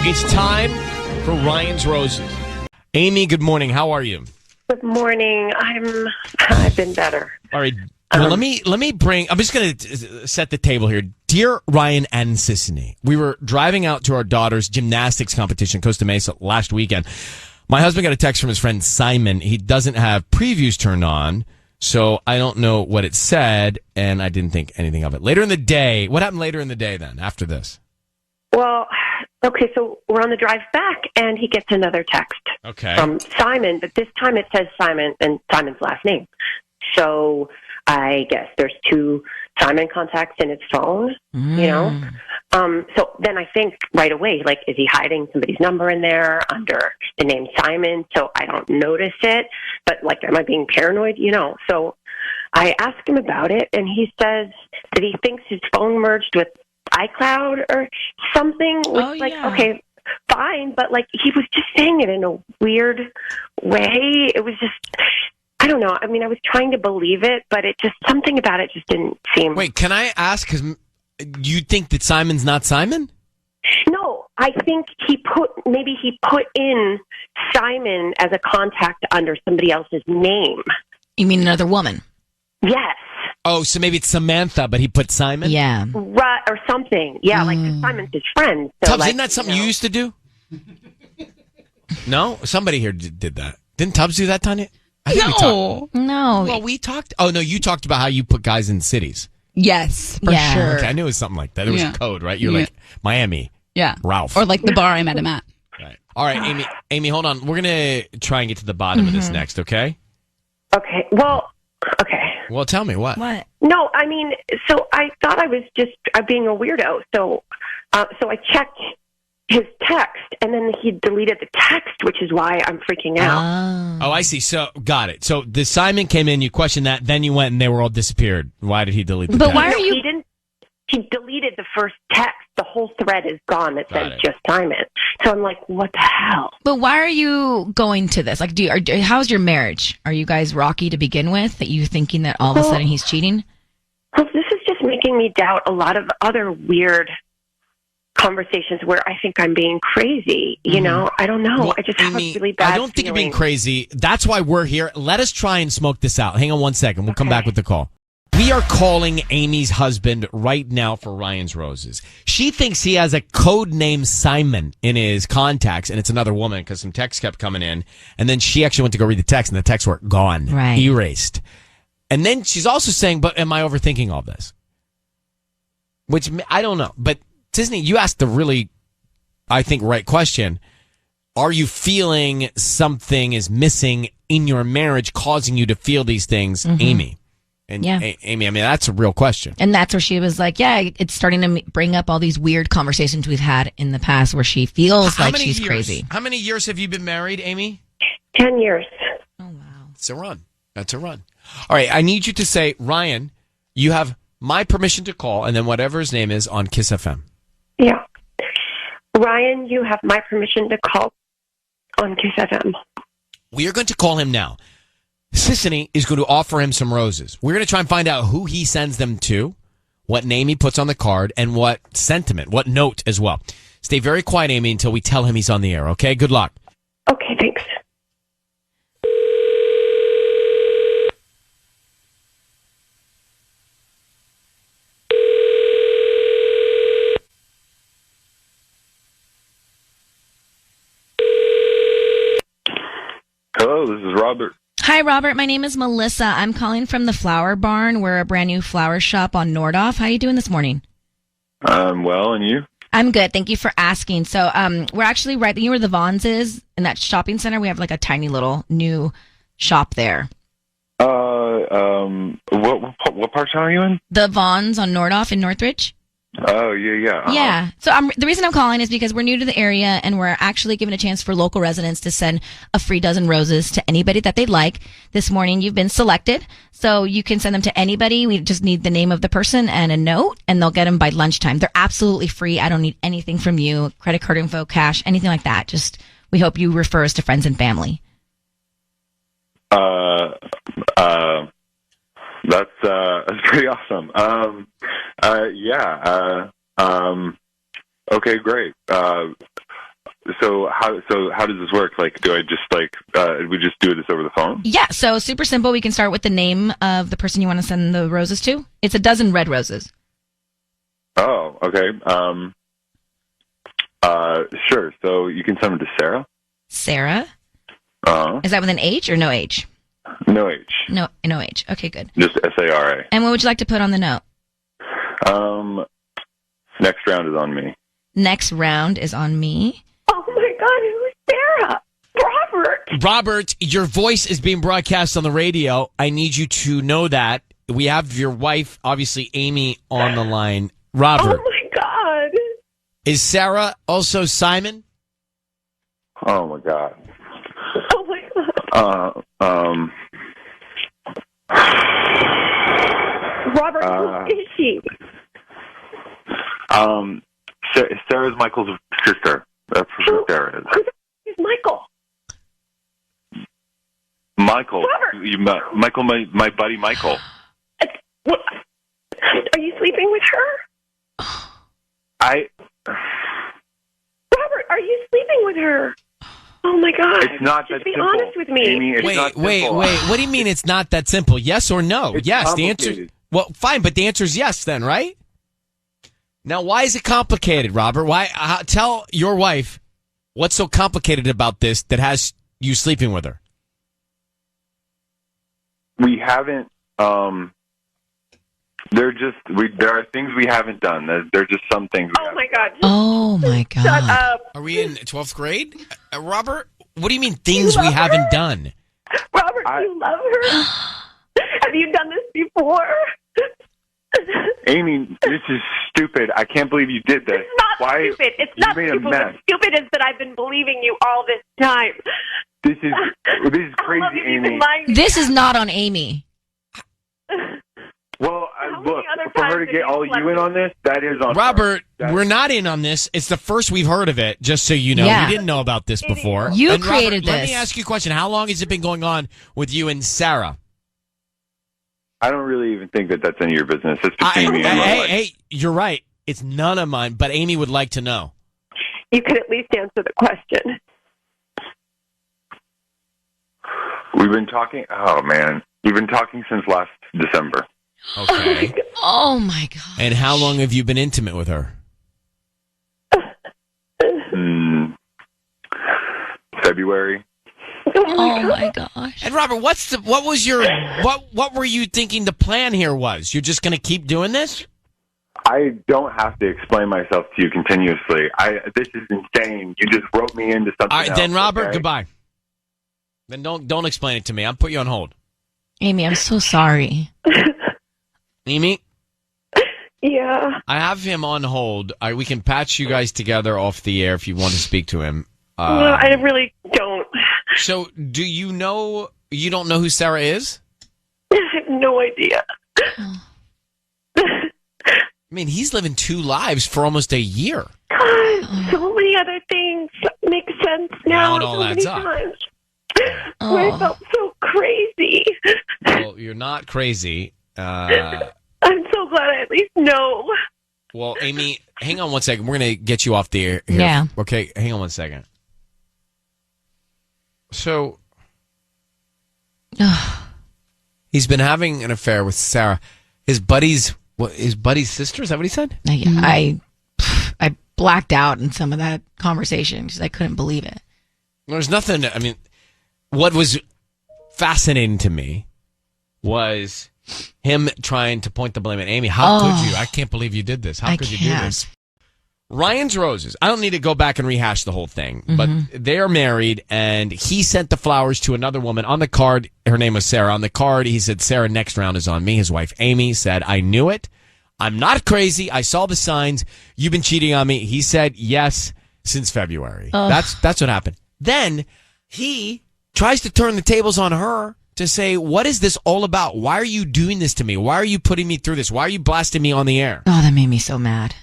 It's time for Ryan's Roses. Amy, good morning. How are you? Good morning. I've been better. All right. Well, let me bring. I'm just going to set the table here. Dear Ryan and Sissany, we were driving out to our daughter's gymnastics competition, Costa Mesa, last weekend. My husband got a text from his friend Simon. He doesn't have previews turned on, so I don't know what it said, and I didn't think anything of it. Later in the day, what happened later in the day then, after this? Well, okay, so we're on the drive back, and he gets another text from Simon, but this time it says Simon and Simon's last name. So I guess there's two Simon contacts in his phone, you know? So then I think right away, like, is he hiding somebody's number in there under the name Simon so I don't notice it? But, like, am I being paranoid? You know? So I asked him about it, and he says that he thinks his phone merged with iCloud or something. Which, okay, fine, but, like, he was just saying it in a weird way. It was just... I don't know. I mean, I was trying to believe it, but it just, something about it just didn't seem... Wait, can I ask, because you think that Simon's not Simon? No, I think he put in Simon as a contact under somebody else's name. You mean another woman? Yes. Oh, so maybe it's Samantha, but he put Simon? Yeah. Right, or something. Yeah, like Simon's his friend. So Tubbs, like, isn't that something you used to do? No? Somebody here did that. Didn't Tubbs do that, Tanya? No. Well, we talked. Oh, no, you talked about how you put guys in cities. Yes, for sure. Okay, I knew it was something like that. It was a code, right? You're like, Miami. Yeah. Ralph. Or like the bar I met him at. Right. All right, Amy, hold on. We're going to try and get to the bottom of this next, okay? Okay. Well, okay. Well, tell me what. What? No, I mean, so I thought I was just being a weirdo. So I checked his text, and then he deleted the text, which is why I'm freaking out. Oh, I see. So, got it. So, the Simon came in, you questioned that, then you went and they were all disappeared. Why did he delete the text? But why are you... He deleted the first text. The whole thread is gone that says just Simon. So I'm like, what the hell? But why are you going to this? Like, how's your marriage? Are you guys rocky to begin with? That you thinking that all of a sudden he's cheating? Well, this is just making me doubt a lot of other weird conversations where I think I'm being crazy. You know, I don't know. Well, I just have a really bad I don't think you're being crazy. That's why we're here. Let us try and smoke this out. Hang on one second. We'll come back with the call. We are calling Amy's husband right now for Ryan's Roses. She thinks he has a code name Simon in his contacts, and it's another woman because some texts kept coming in. And then she actually went to go read the text, and the texts were gone, erased. And then she's also saying, but am I overthinking all this? Which, I don't know. But, Disney, you asked the really, I think, right question. Are you feeling something is missing in your marriage causing you to feel these things, Amy? And Amy, I mean, that's a real question. And that's where she was like, yeah, it's starting to bring up all these weird conversations we've had in the past where she feels like she's crazy. How many years have you been married, Amy? 10 years. Oh, wow. It's a run. That's a run. All right, I need you to say, Ryan, you have my permission to call, and then whatever his name is on Kiss FM. Yeah. Ryan, you have my permission to call on Kiss FM. We are going to call him now. Sissany is going to offer him some roses. We're going to try and find out who he sends them to, what name he puts on the card, and what sentiment, what note as well. Stay very quiet, Amy, until we tell him he's on the air, okay? Good luck. Okay, thanks. Hello, this is Robert. Hi, Robert. My name is Melissa. I'm calling from the Flower Barn. We're a brand new flower shop on Nordhoff. How are you doing this morning? Well, and you? I'm good. Thank you for asking. So, we're actually right. You know where the Vons is in that shopping center? We have like a tiny little new shop there. What part of town are you in? The Vons on Nordhoff in Northridge. Oh, yeah. Yeah. So the reason I'm calling is because we're new to the area and we're actually giving a chance for local residents to send a free dozen roses to anybody that they'd like. This morning you've been selected, so you can send them to anybody. We just need the name of the person and a note, and they'll get them by lunchtime. They're absolutely free. I don't need anything from you, credit card info, cash, anything like that. Just we hope you refer us to friends and family. That's pretty awesome. Okay, great. how does this work? Like, do I just we just do this over the phone? Yeah, so super simple. We can start with the name of the person you want to send the roses to. It's a dozen red roses. Oh, okay. Sure. So you can send them to Sarah. Sarah? Uh-huh. Is that with an H or no H? No H. No H. Okay, good. Just Sara. And what would you like to put on the note? Next round is on me. Next round is on me. Oh my God, who's Sarah? Robert. Robert, your voice is being broadcast on the radio. I need you to know that. We have your wife, obviously Amy, on the line. Robert. Oh my God. Is Sarah also Simon? Oh my God. Oh my God. Robert, who is she? Sarah's Michael's sister. That's who Sarah is. Who's Michael? Michael. Robert. Michael, my buddy Michael. What? Are you sleeping with her? Robert, are you sleeping with her? Oh my God. It's not Just that be simple. honest with me. Amy, it's not Wait. simple. What do you mean it's not that simple? Yes or no? It's yes. The complicated. answer. Well, fine, but the answer is yes then, right? Now, why is it complicated, Robert? Tell your wife what's so complicated about this that has you sleeping with her. We haven't. There are things we haven't done. There are just some things. Oh my God. Oh my God. Shut up. Are we in 12th grade? Robert, what do you mean things we haven't done? Robert, do you love her? Have you done this before? Amy, this is stupid. I can't believe you did this. It's not stupid. It's not made a stupid. mess. What's stupid is that I've been believing you all this time. This is crazy, I love you. You've Amy. been lying to me. This is not on Amy. Well, How many look, other for her times to have get you all slept you in on this, that is on Robert, her. we're not in on this. It's the first we've heard of it, just so you know. Yeah. We didn't know about this before. You And created Robert, Let this. me ask you a question. How long has it been going on with you and Sarah? I don't really even think that that's any of your business. It's between me and my wife. Hey, you're right. It's none of mine, but Amy would like to know. You could at least answer the question. We've been talking. Oh man, we've been talking since last December. Okay. Oh my God. And how long have you been intimate with her? February. Oh my gosh. And Robert, what were you thinking the plan here was? You're just going to keep doing this? I don't have to explain myself to you continuously. This is insane. You just wrote me into something. All right, then, else, Robert, okay? goodbye. Then don't explain it to me. I'll put you on hold. Amy, I'm so sorry. Amy, Yeah. I have him on hold. We can patch you guys together off the air if you want to speak to him. No, I really don't. So, do you know? You don't know who Sarah is? I have no idea. I mean, he's living two lives for almost a year. God, so many other things make sense now. Now it all so adds many up. times. Oh. I felt so crazy. Well, you're not crazy. I'm so glad I at least know. Well, Amy, hang on one second. We're going to get you off the air here. Yeah. Okay, hang on one second. So, he's been having an affair with Sarah. His buddy's sister? Is that what he said? I blacked out in some of that conversation because I couldn't believe it. There's nothing. I mean, what was fascinating to me was him trying to point the blame at Amy. How could you? I can't believe you did this. How could you do this? Ryan's Roses. I don't need to go back and rehash the whole thing, but they are married, and he sent the flowers to another woman. On the card, her name was Sarah. On the card, he said, Sarah, next round is on me. His wife, Amy, said, I knew it. I'm not crazy. I saw the signs. You've been cheating on me. He said, yes, since February. That's what happened. Then he tries to turn the tables on her to say, what is this all about? Why are you doing this to me? Why are you putting me through this? Why are you blasting me on the air? Oh, that made me so mad.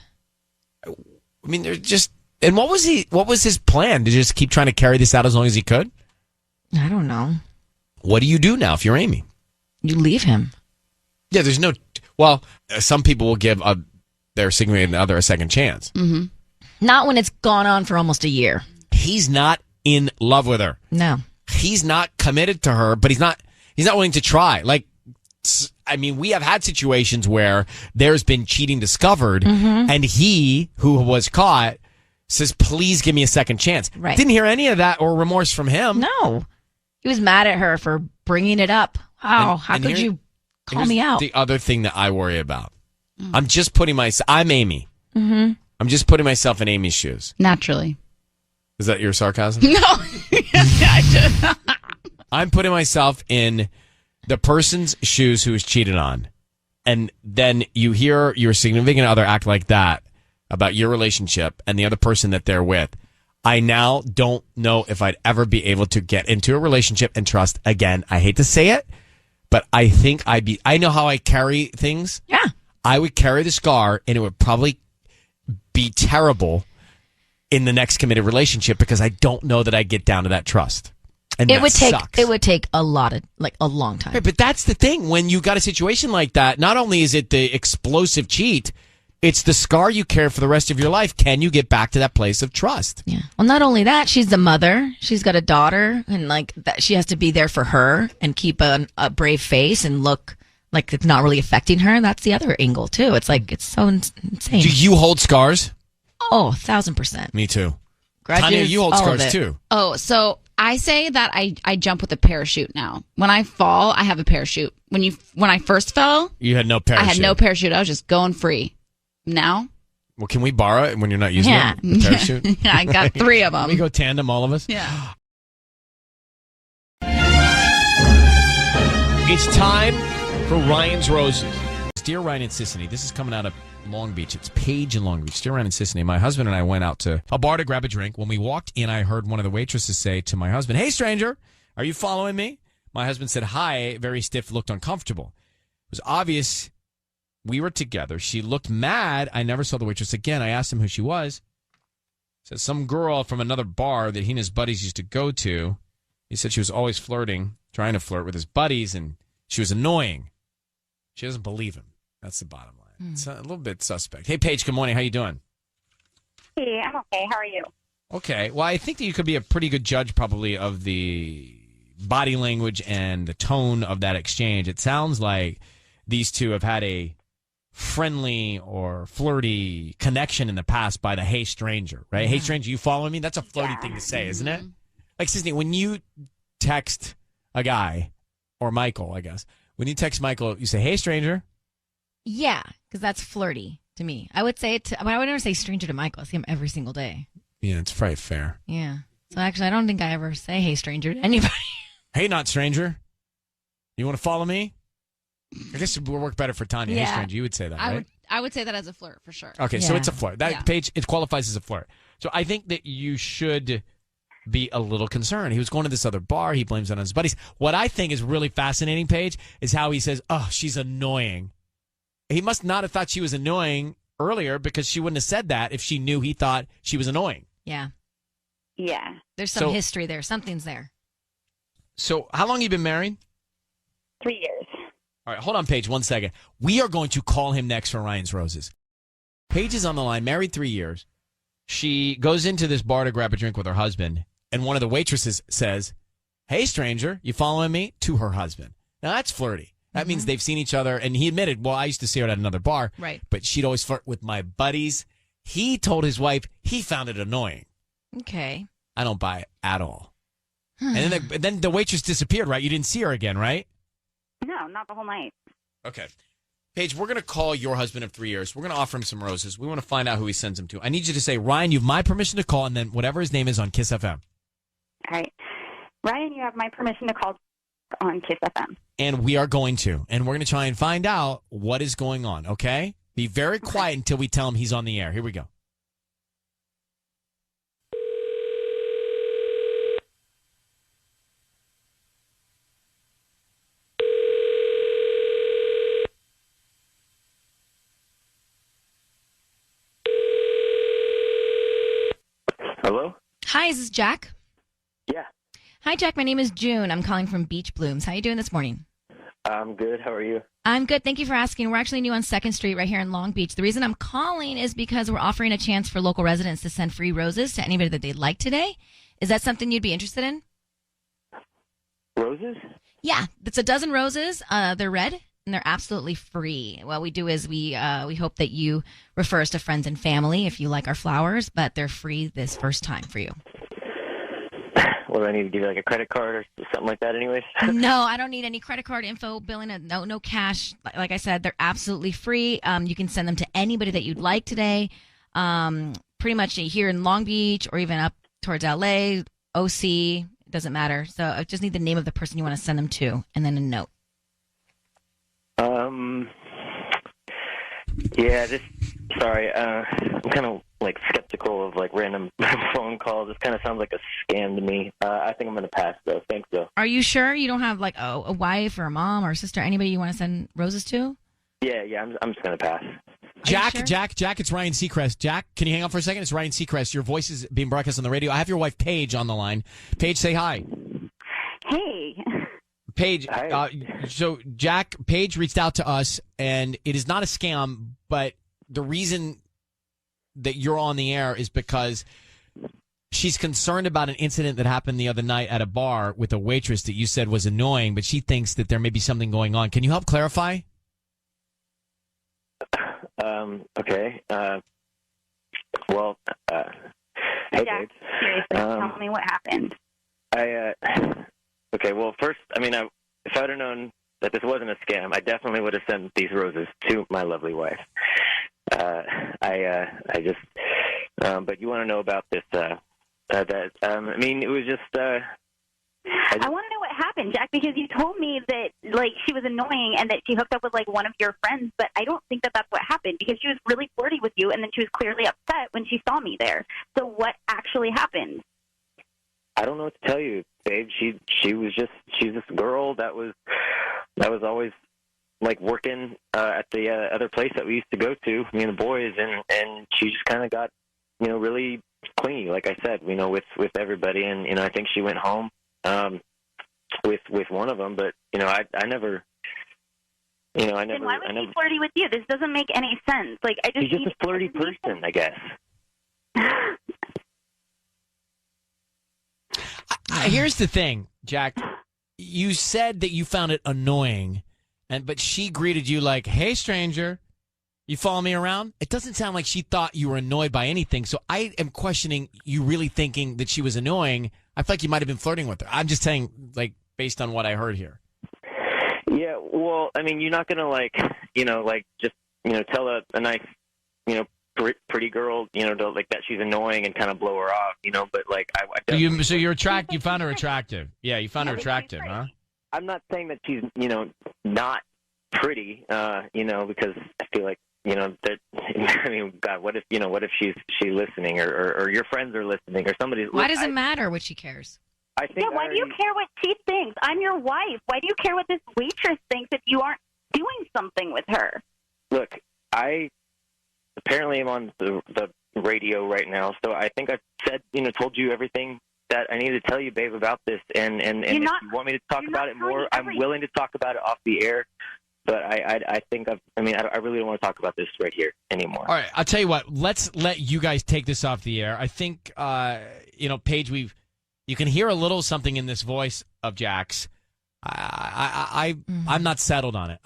I mean, they're just. And what was his plan? To just keep trying to carry this out as long as he could? I don't know. What do you do now if you're Amy? You leave him. Yeah, there's no. Well, some people will give their significant other a second chance. Not when it's gone on for almost a year. he's not in love with her. No. He's not committed to her, but he's not willing to try. Like, I mean, we have had situations where there's been cheating discovered, and he, who was caught, says, please give me a second chance. Right. Didn't hear any of that or remorse from him. No. He was mad at her for bringing it up. Wow. How could you call me out? The other thing that I worry about. I'm just putting I'm Amy. Mm-hmm. I'm just putting myself in Amy's shoes. Naturally. Is that your sarcasm? No. I just... I'm putting myself in the person's shoes who was cheated on. And then you hear your significant other act like that about your relationship and the other person that they're with. I now don't know if I'd ever be able to get into a relationship and trust again. I hate to say it, but I think I know how I carry things. Yeah. I would carry the scar, and it would probably be terrible in the next committed relationship because I don't know that I'd get down to that trust. And It would take a long time. Right, but that's the thing. When you got a situation like that, not only is it the explosive cheat, it's the scar you carry for the rest of your life. Can you get back to that place of trust? Yeah. Well, not only that, she's the mother. She's got a daughter, and like that, she has to be there for her and keep a brave face and look like it's not really affecting her. That's the other angle too. It's like it's so insane. Do you hold scars? Oh, 1,000%. Me too. Grudges, Tanya, you hold all of scars it. too. Oh, so I say that I jump with a parachute now. When I fall, I have a parachute. When I first fell, You had no parachute. I had no parachute. I was just going free. Now, Well, can we borrow it when you're not using Yeah. it? The parachute? yeah, I got 3 of Can them. we go tandem, all of us? Yeah. It's time for Ryan's Roses. Dear Ryan and Sissany, this is coming out of Long Beach. It's Paige in Long Beach. Dear Ryan and Sissany, my husband and I went out to a bar to grab a drink. When we walked in, I heard one of the waitresses say to my husband, "Hey, stranger, are you following me?" My husband said, "Hi," very stiff, looked uncomfortable. It was obvious we were together. She looked mad. I never saw the waitress again. I asked him who she was. Said some girl from another bar that he and his buddies used to go to. He said she was always flirting, trying to flirt with his buddies, and she was annoying. She doesn't believe him. That's the bottom line. It's a little bit suspect. Hey, Paige, good morning. How you doing? Hey, I'm okay. How are you? Okay. Well, I think that you could be a pretty good judge probably of the body language and the tone of that exchange. It sounds like these two have had a friendly or flirty connection in the past by the "hey stranger," right? "Hey stranger, you following me?" That's a flirty thing to say, isn't it? Like, Sisney, when you text a guy, or Michael, I guess, when you text Michael, you say, "Hey stranger." Yeah, because that's flirty to me. I would say it to, but I would never say stranger to Michael. I see him every single day. Yeah, it's probably fair. Yeah. So actually, I don't think I ever say "hey stranger" to anybody. "Hey, not stranger, you want to follow me?" I guess it would work better for Tanya. Yeah. "Hey stranger," you would say that, right? I would say that as a flirt for sure. Okay, so Yeah. it's a flirt. That Paige, it qualifies as a flirt. So I think that you should be a little concerned. He was going to this other bar. He blames it on his buddies. What I think is really fascinating, Paige, is how he says, "Oh, she's annoying." He must not have thought she was annoying earlier because she wouldn't have said that if she knew he thought she was annoying. Yeah. Yeah. There's some history there. Something's there. So how long have you been married? 3 years. All right, hold on, Paige, 1 second. We are going to call him next for Ryan's Roses. Paige is on the line, married 3 years. She goes into this bar to grab a drink with her husband, and one of the waitresses says, "Hey, stranger, you following me?" to her husband. Now, that's flirty. That means they've seen each other, and he admitted, well, I used to see her at another bar, Right. but she'd always flirt with my buddies. He told his wife he found it annoying. Okay. I don't buy it at all. And then the waitress disappeared, right? You didn't see her again, right? No, not the whole night. Okay. Paige, we're going to call your husband of 3 years. We're going to offer him some roses. We want to find out who he sends them to. I need you to say, "Ryan, you have my permission to call," and then whatever his name is on Kiss FM. All right. Ryan, you have my permission to call on Kiss FM. And we are going to. And we're going to try and find out what is going on, okay? Be very quiet until we tell him he's on the air. Here we go. Hello? Hi, is this Jack? Yeah. Hi, Jack. My name is June. I'm calling from Beach Blooms. How you doing this morning? I'm good. How are you? I'm good. Thank you for asking. We're actually new on 2nd Street right here in Long Beach. The reason I'm calling is because we're offering a chance for local residents to send free roses to anybody that they'd like today. Is that something you'd be interested in? Roses? Yeah, it's a dozen roses. They're red and they're absolutely free. What we do is we hope that you refer us to friends and family if you like our flowers, but they're free this first time for you. Well, do I need to give you like a credit card or something like that anyways? No, I don't need any credit card info, billing, no cash. Like I said, they're absolutely free. You can send them to anybody that you'd like today. Pretty much here in Long Beach or even up towards LA, OC, it doesn't matter. So I just need the name of the person you want to send them to and then a note. Yeah, sorry, I'm kind of like skeptical of like random phone calls. This kind of sounds like a scam to me. I think I'm going to pass though. Thanks though. Are you sure you don't have like a wife or a mom or a sister, anybody you want to send roses to? Yeah, I'm just going to pass. Jack, sure? Jack, it's Ryan Seacrest. Jack, can you hang on for a second? It's Ryan Seacrest. Your voice is being broadcast on the radio. I have your wife, Paige, on the line. Paige, say hi. Hey. Paige, Hi. So Jack, Paige reached out to us, and it is not a scam, but the reason that you're on the air is because she's concerned about an incident that happened the other night at a bar with a waitress that you said was annoying, but she thinks that there may be something going on. Can you help clarify? Okay. Well, hey, Jack, Paige. seriously, tell me what happened. Okay, well, first, I mean, if I would have known that this wasn't a scam, I definitely would have sent these roses to my lovely wife. But you want to know about this, I mean, it was just, I want to know what happened, Jack, because you told me that, like, she was annoying and that she hooked up with, like, one of your friends, but I don't think that that's what happened because she was really flirty with you and then she was clearly upset when she saw me there. So what actually happened? I don't know what to tell you, babe. She's this girl that was always like working at the other place that we used to go to, me and the boys, and she just kind of got, really clingy, like I said, with everybody, and I think she went home with one of them, but I never. Then why was she flirty with you? This doesn't make any sense. Like she's just a flirty person, I guess. Here's the thing, Jack. You said that you found it annoying, but she greeted you like, "Hey, stranger, you follow me around?" It doesn't sound like she thought you were annoyed by anything. So I am questioning you really thinking that she was annoying. I feel like you might have been flirting with her. I'm just saying, like, based on what I heard here. Yeah, well, I mean, you're not gonna just tell a nice, pretty girl, like that she's annoying and kind of blow her off, but like So you're attracted. You found her attractive. Yeah, you found her attractive, huh? I'm not saying that she's not pretty, because I feel like that. I mean, God, what if she's listening or your friends are listening or somebody's. Why does it matter what she cares? I think. Yeah, why do you care what she thinks? I'm your wife. Why do you care what this waitress thinks if you aren't doing something with her? Look, I apparently am on the radio right now, so I think I've said, told you everything that I needed to tell you, babe, about this. And if you want me to talk about it more, I'm willing to talk about it off the air. But I think I really don't want to talk about this right here anymore. All right, I'll tell you what. Let's let you guys take this off the air. I think, Paige, you can hear a little something in this voice of Jack's. I'm not settled on it.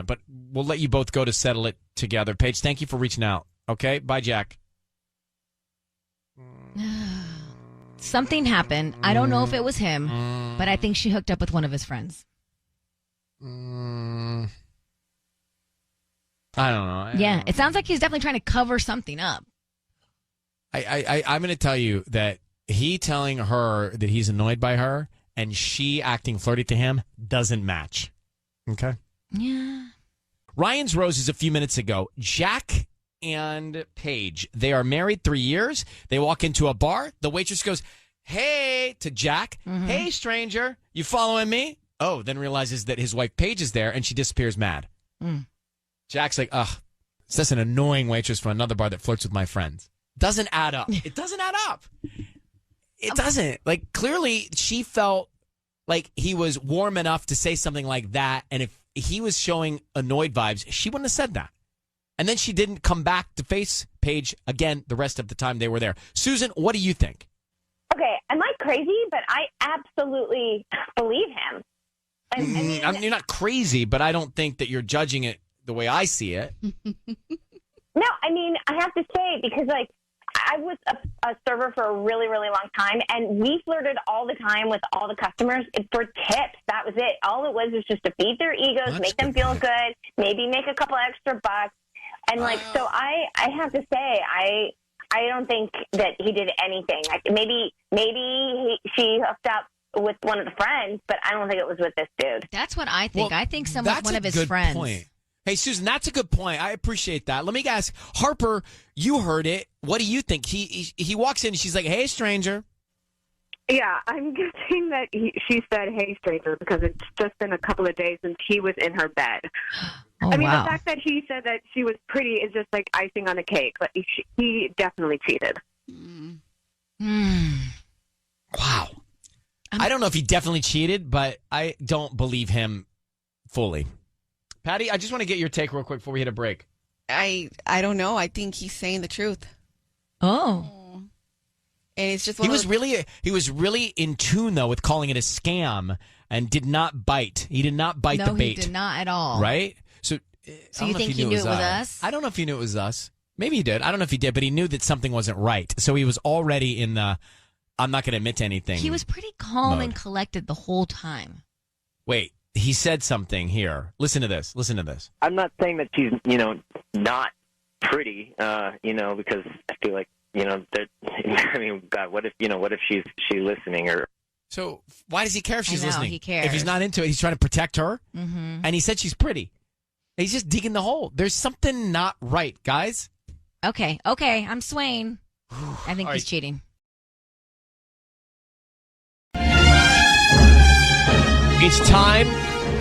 But we'll let you both go to settle it together. Paige, thank you for reaching out. Okay, bye, Jack. Something happened. I don't know if it was him, but I think she hooked up with one of his friends. I don't know. Yeah, it sounds like he's definitely trying to cover something up. I'm going to tell you that he telling her that he's annoyed by her and she acting flirty to him doesn't match. Okay? Yeah. Ryan's roses a few minutes ago. Jack and Paige, they are married 3 years. They walk into a bar. The waitress goes, "Hey," to Jack. "Hey, stranger, you following me?" Oh, then realizes that his wife Paige is there and she disappears mad. Jack's like, "Ugh, it's just an annoying waitress from another bar that flirts with my friends." Doesn't add up. It doesn't add up. It doesn't. Like, clearly she felt like he was warm enough to say something like that. And he was showing annoyed vibes, she wouldn't have said that. And then she didn't come back to face Paige again the rest of the time they were there. Susan, what do you think? Okay, am I crazy? But I absolutely believe him. You're not crazy, but I don't think that you're judging it the way I see it. No, I mean, I have to say, because, like, I was a server for a really, really long time, and we flirted all the time with all the customers for tips. That was it. All it was just to feed their egos, make them feel good, maybe make a couple extra bucks. And, like, so I have to say, I don't think that he did anything. Maybe she hooked up with one of the friends, but I don't think it was with this dude. That's what I think. Well, I think one of his friends. Point. Hey, Susan, that's a good point. I appreciate that. Let me ask Harper. You heard it. What do you think? He walks in and she's like, "Hey, stranger." Yeah, I'm guessing that she said, "Hey, stranger," because it's just been a couple of days since he was in her bed. Oh, I mean, wow. the fact that he said that she was pretty is just like icing on the cake. But he definitely cheated. Wow. I don't know if he definitely cheated, but I don't believe him fully. Patty, I just want to get your take real quick before we hit a break. I don't know. I think he's saying the truth. Oh. And it's just He was really in tune though with calling it a scam and did not bite. He did not bite the bait. No, he did not at all. Right? So you think he knew it was us? I don't know if he knew it was us. Maybe he did. I don't know if he did, but he knew that something wasn't right. So he was already in the I'm not going to admit to anything. He was pretty calm mode. and collected the whole time. Wait, he said something here. Listen to this. I'm not saying that she's, not pretty, because I feel like, that, I mean, God, what if she's listening or. So why does he care if she's listening? He cares. If he's not into it, he's trying to protect her. Mm-hmm. And he said she's pretty. He's just digging the hole. There's something not right, guys. Okay, I'm swaying. I think he's cheating. It's time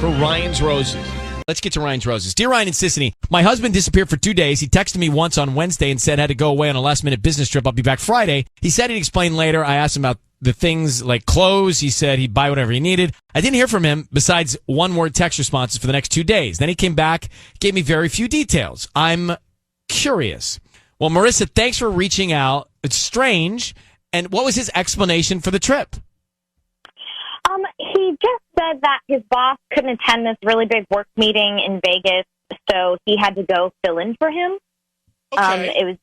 for Ryan's Roses. Let's get to Ryan's Roses. Dear Ryan and Sissany, my husband disappeared for 2 days. He texted me once on Wednesday and said I had to go away on a last-minute business trip. I'll be back Friday. He said he'd explain later. I asked him about the things like clothes. He said he'd buy whatever he needed. I didn't hear from him besides one-word text responses for the next 2 days. Then he came back, gave me very few details. I'm curious. Well, Marissa, thanks for reaching out. It's strange. And what was his explanation for the trip? He just said that his boss couldn't attend this really big work meeting in Vegas, so he had to go fill in for him. Okay. It was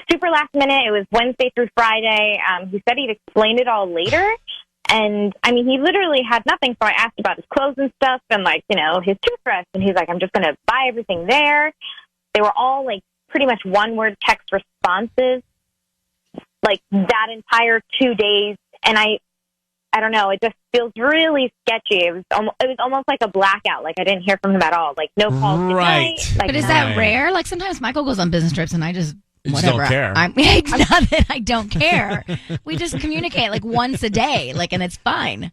super last minute. It was Wednesday through Friday. He said he'd explain it all later. And, I mean, he literally had nothing, so I asked about his clothes and stuff and, his toothbrush. And he's like, I'm just going to buy everything there. They were all, pretty much one-word text responses, that entire 2 days. And I don't know. It just feels really sketchy. It was almost like a blackout. I didn't hear from him at all. No calls right. tonight. But is that rare? Sometimes Michael goes on business trips and I just whatever. Don't care. It's not that I don't care. We just communicate once a day, and it's fine.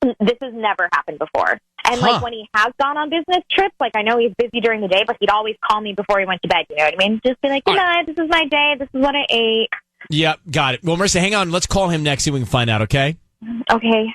This has never happened before. And when he has gone on business trips, I know he's busy during the day, but he'd always call me before he went to bed. You know what I mean? Just be like, good night. This is my day. This is what I ate. Yep, got it. Well, Marissa, hang on. Let's call him next, see if we can find out, okay? Okay.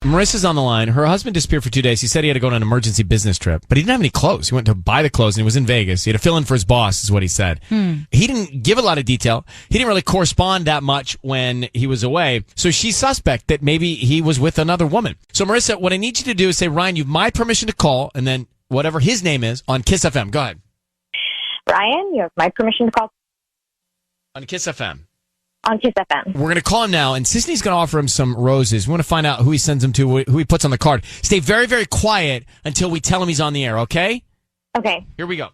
Marissa's on the line. Her husband disappeared for 2 days. He said he had to go on an emergency business trip, but he didn't have any clothes. He went to buy the clothes, and he was in Vegas. He had to fill in for his boss, is what he said. He didn't give a lot of detail. He didn't really correspond that much when he was away. So she's suspect that maybe he was with another woman. So, Marissa, what I need you to do is say, Ryan, you've my permission to call, and then whatever his name is on Kiss FM. Go ahead. Ryan, you have my permission to call. On Kiss FM. On Kiss FM. We're going to call him now, and Sisney's going to offer him some roses. We want to find out who he sends them to, who he puts on the card. Stay very, very quiet until we tell him he's on the air, okay? Okay. Here we go.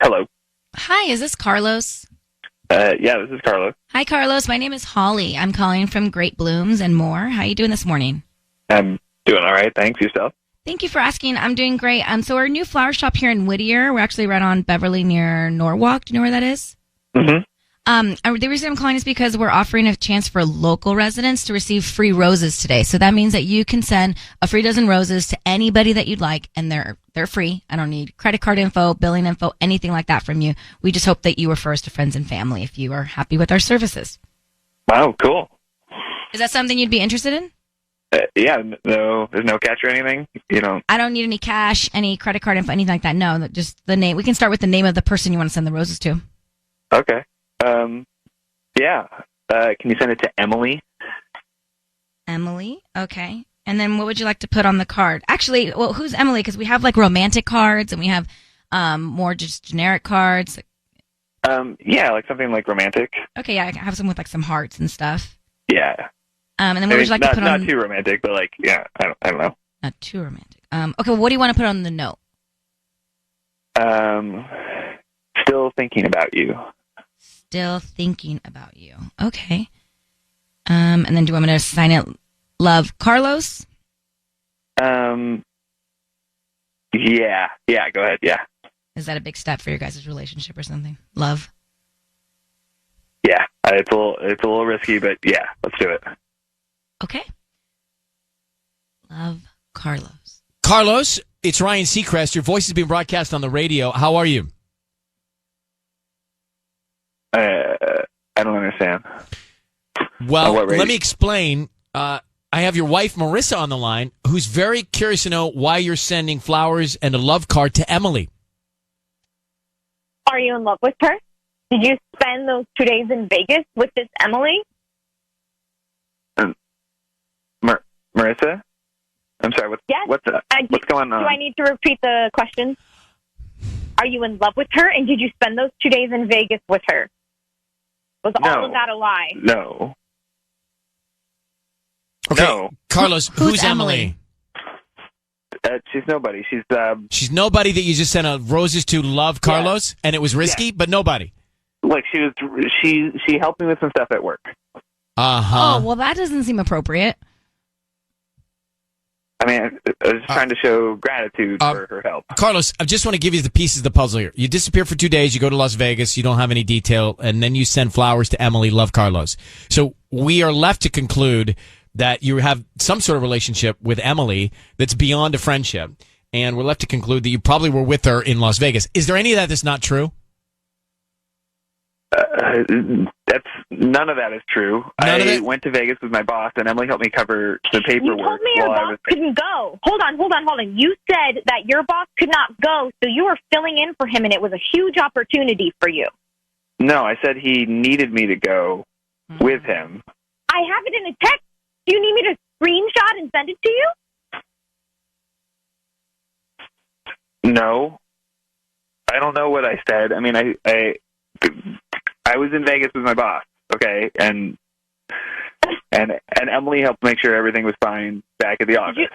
Hello. Hi, is this Carlos? Yeah, this is Carlos. Hi, Carlos. My name is Holly. I'm calling from Great Blooms and More. How are you doing this morning? I'm doing all right. Thanks. Yourself? Thank you for asking. I'm doing great. So we're a new flower shop here in Whittier. We're actually right on Beverly near Norwalk. Do you know where that is? Mm-hmm. The reason I'm calling is because we're offering a chance for local residents to receive free roses today. So that means that you can send a free dozen roses to anybody that you'd like, and they're free. I don't need credit card info, billing info, anything like that from you. We just hope that you refer us to friends and family if you are happy with our services. Wow, cool. Is that something you'd be interested in? Yeah, no, there's no catch or anything. I don't need any cash, any credit card info, anything like that. No, just the name. We can start with the name of the person you want to send the roses to. Okay. Yeah. Can you send it to Emily? Emily. Okay. And then what would you like to put on the card? Actually, well, who's Emily? Because we have like romantic cards and we have more just generic cards. Yeah, like something like romantic. Okay, yeah, I have some with like some hearts and stuff. Yeah. And then what would you like to put on? Not too romantic, but like, yeah, I don't know. Not too romantic. Okay, well, what do you want to put on the note? Still thinking about you. Still thinking about you. Okay. And then do you want me to sign it, Love Carlos? Yeah, go ahead, yeah. Is that a big step for your guys' relationship or something? Love? Yeah, it's a little risky, but yeah, let's do it. Okay. Love Carlos. Carlos, it's Ryan Seacrest. Your voice is being broadcast on the radio. How are you? I don't understand. Well, let me explain. I have your wife, Marissa, on the line, who's very curious to know why you're sending flowers and a love card to Emily. Are you in love with her? Did you spend those 2 days in Vegas with this Emily? Marissa? I'm sorry, Yes. what's going on? Do I need to repeat the question? Are you in love with her, and did you spend those 2 days in Vegas with her? Was all of that a lie? No. Okay, No. Carlos, who's Emily? She's nobody. She's nobody that you just sent roses to love Carlos, and it was risky, but nobody. Like she helped me with some stuff at work. Oh, well, that doesn't seem appropriate. I mean, I was just trying to show gratitude for her help. Carlos, I just want to give you the pieces of the puzzle here. You disappear for 2 days, you go to Las Vegas, you don't have any detail, and then you send flowers to Emily, love Carlos. So we are left to conclude that you have some sort of relationship with Emily that's beyond a friendship, and we're left to conclude that you probably were with her in Las Vegas. Is there any of that that's not true? None of that is true. I went to Vegas with my boss, and Emily helped me cover the paperwork. You told me your boss couldn't go. Hold on. You said that your boss could not go, so you were filling in for him, and it was a huge opportunity for you. No, I said he needed me to go with him. I have it in a text. Do you need me to screenshot and send it to you? No. I don't know what I said. I mean, I was in Vegas with my boss, okay, and Emily helped make sure everything was fine back at the office.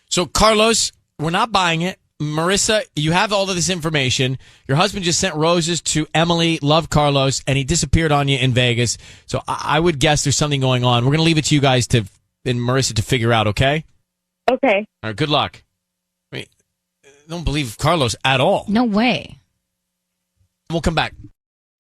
So, Carlos, we're not buying it. Marissa, you have all of this information. Your husband just sent roses to Emily, love Carlos, and he disappeared on you in Vegas. So I would guess there's something going on. We're going to leave it to you guys and Marissa to figure out, okay? Okay. All right, good luck. I don't believe Carlos at all. No way. We'll come back.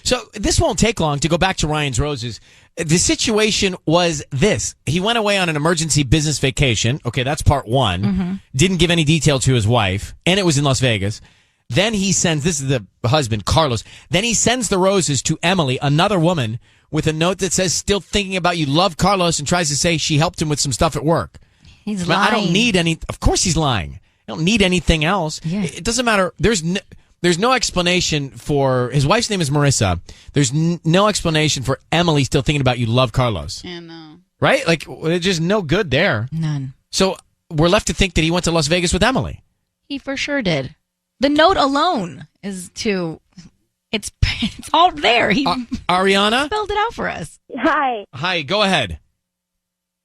So this won't take long to go back to Ryan's Roses. The situation was this. He went away on an emergency business vacation. Okay, that's part one. Mm-hmm. Didn't give any detail to his wife, and it was in Las Vegas. Then he sends, this is the husband, Carlos. Then he sends the roses to Emily, another woman, with a note that says, still thinking about you, love Carlos, and tries to say she helped him with some stuff at work. He's lying. I don't need any, of course he's lying. I don't need anything else. Yeah. It doesn't matter. There's no explanation for, his wife's name is Marissa. There's no explanation for Emily still thinking about you, love Carlos. Yeah, no. Right? Like, there's just no good there. None. So we're left to think that he went to Las Vegas with Emily. He for sure did. The note alone is it's all there. He Ariana? spelled it out for us. Hi, go ahead.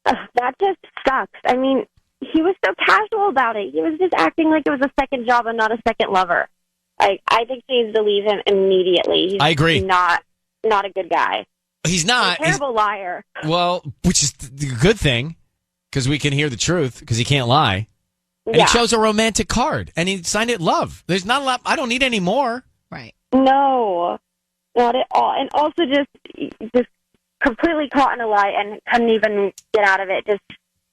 That just sucks. I mean, he was so casual about it. He was just acting like it was a second job and not a second lover. I think she needs to leave him immediately. He's I agree. Not a good guy. He's not. He's a terrible liar. Well, which is the good thing, because we can hear the truth, because he can't lie. And Yeah. he chose a romantic card, and he signed it love. There's not a lot. I don't need any more. Right. No, not at all. And also just completely caught in a lie and couldn't even get out of it. Just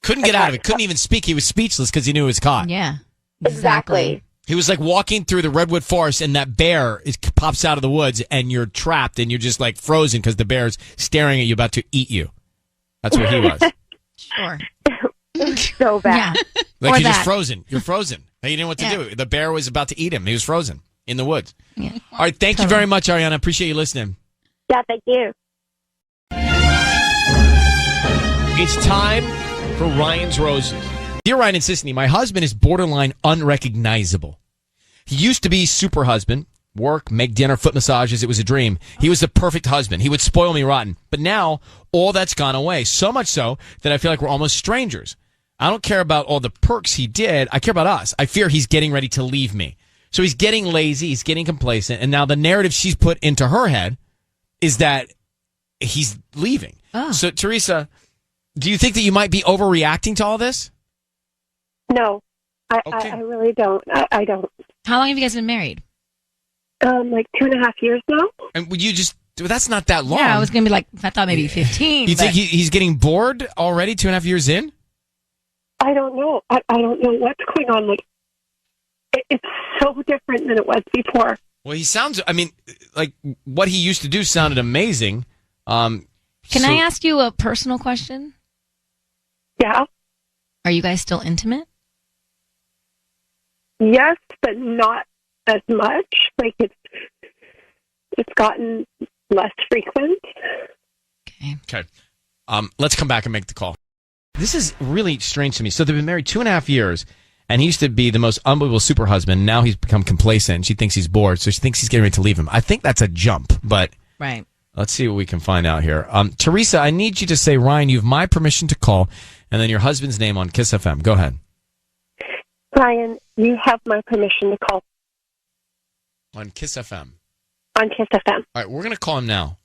couldn't get out of it. Couldn't even speak. He was speechless because he knew he was caught. Yeah, exactly. He was like walking through the redwood forest, and that bear pops out of the woods, and you're trapped, and you're just like frozen because the bear's staring at you, about to eat you. That's what he was. Sure. So bad. Yeah. Like Or you're just that. frozen. You're frozen. You didn't know what to do. The bear was about to eat him. He was frozen in the woods. Yeah. All right. Thank you very much, Ariana. Appreciate you listening. Yeah, thank you. It's time for Ryan's Roses. Dear Ryan and Sisney, my husband is borderline unrecognizable. He used to be super husband, work, make dinner, foot massages. It was a dream. He was the perfect husband. He would spoil me rotten. But now all that's gone away. So much so that I feel like we're almost strangers. I don't care about all the perks he did. I care about us. I fear he's getting ready to leave me. So he's getting lazy. He's getting complacent. And now the narrative she's put into her head is that he's leaving. Oh. So, Tharisa, do you think that you might be overreacting to all this? No, Okay. I really don't. I don't. How long have you guys been married? Like 2.5 years now. And would you just, that's not that long. Yeah, I was going to be like, I thought maybe 15. You but think he's getting bored already 2.5 years in? I don't know. I don't know what's going on. Like, it's so different than it was before. Well, he sounds, I mean, like what he used to do sounded amazing. Can I ask you a personal question? Yeah. Are you guys still intimate? Yes, but not as much. Like it's gotten less frequent. Okay. Let's come back and make the call. This is really strange to me. So they've been married 2.5 years, and he used to be the most unbelievable super husband. Now he's become complacent. She thinks he's bored, so she thinks he's getting ready to leave him. I think that's a jump, but Right. let's see what we can find out here. Tharisa, I need you to say, Ryan, you have my permission to call, and then your husband's name on Kiss FM. Go ahead. Ryan, you have my permission to call On Kiss FM. on Kiss FM. All right, we're going to call him now.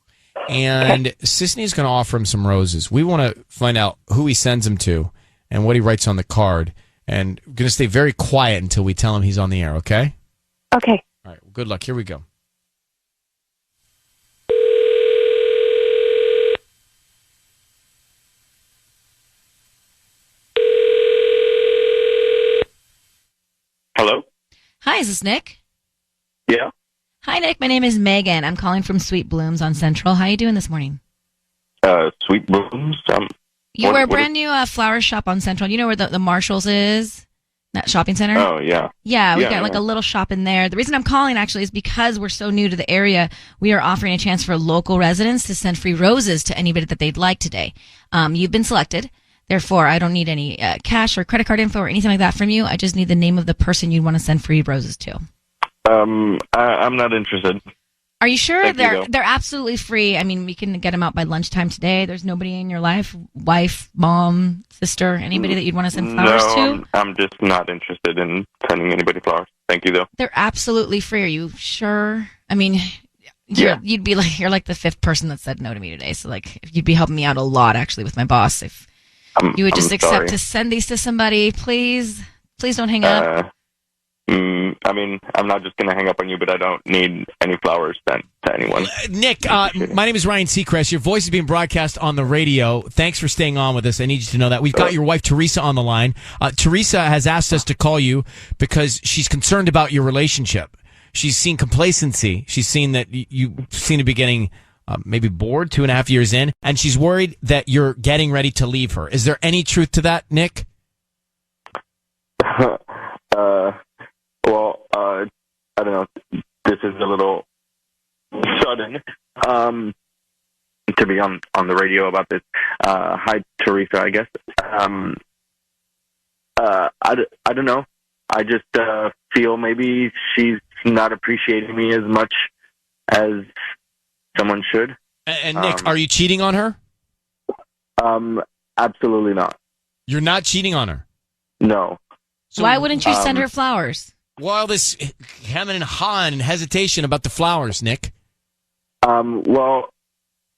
And Sisney's going to offer him some roses. We want to find out who he sends them to and what he writes on the card. And we're going to stay very quiet until we tell him he's on the air, okay? Okay. All right, well, good luck. Here we go. Hello? Hi, is this Nick? Yeah. Hi, Nick. My name is Megan. I'm calling from Sweet Blooms on Central. How are you doing this morning? Sweet Blooms. We're a brand new flower shop on Central. You know where the Marshalls is? That shopping center? Oh, yeah. Yeah, we Yeah, got like yeah. a little shop in there. The reason I'm calling actually is because we're so new to the area. We are offering a chance for local residents to send free roses to anybody that they'd like today. You've been selected. Therefore, I don't need any cash or credit card info or anything like that from you. I just need the name of the person you'd want to send free roses to. I'm not interested. Are you sure? Thank you, though. They're absolutely free. I mean, we can get them out by lunchtime today. There's nobody in your life, wife, mom, sister, anybody that you'd want to send flowers to? I'm just not interested in sending anybody flowers. Thank you, though. They're absolutely free. Are you sure? I mean, Yeah. you're like the fifth person that said no to me today. So like, you'd be helping me out a lot actually with my boss if you would just I'm accept sorry. to send these to somebody. Please don't hang up. I mean, I'm not just going to hang up on you, but I don't need any flowers sent to anyone. Nick, my name is Ryan Seacrest. Your voice is being broadcast on the radio. Thanks for staying on with us. I need you to know that. We've got your wife, Tharisa, on the line. Tharisa has asked us to call you because she's concerned about your relationship. She's seen complacency. She's seen that you seem to be getting maybe bored 2.5 years in, and she's worried that you're getting ready to leave her. Is there any truth to that, Nick? Well, I don't know. This is a little sudden to be on the radio about this. Hi, Tharisa, I guess. I don't know. I just feel maybe she's not appreciating me as much as someone should. And Nick, are you cheating on her? Absolutely not. You're not cheating on her? No. So, Why wouldn't you send her flowers? Well, this hemming and hawing and hesitation about the flowers, Nick. Well,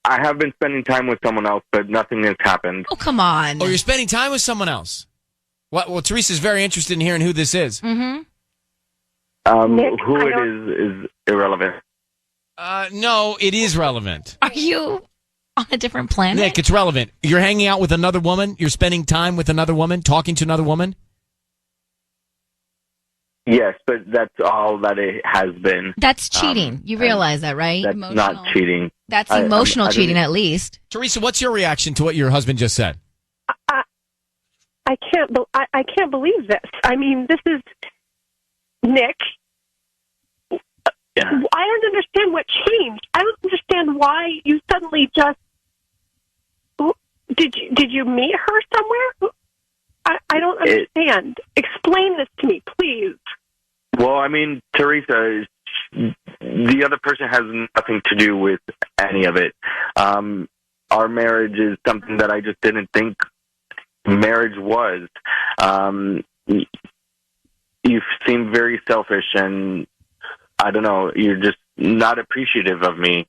I have been spending time with someone else, but nothing has happened. Oh, come on. Oh, you're spending time with someone else? Well, Teresa's very interested in hearing who this is. Mm-hmm. Who it is irrelevant. No, it is relevant. Are you on a different planet? Nick, it's relevant. You're hanging out with another woman. You're spending time with another woman, talking to another woman. Yes, but that's all that it has been. That's cheating. You realize that, right? That's not cheating. That's emotional cheating, at least. Tharisa, what's your reaction to what your husband just said? I can't believe this. I mean, this is Nick. Yeah. I don't understand what changed. I don't understand why you suddenly just did you meet her somewhere? I don't understand. Explain this to me, please. Well, I mean, Tharisa, the other person has nothing to do with any of it. Our marriage is something that I just didn't think marriage was. You seem very selfish, and I don't know, you're just not appreciative of me.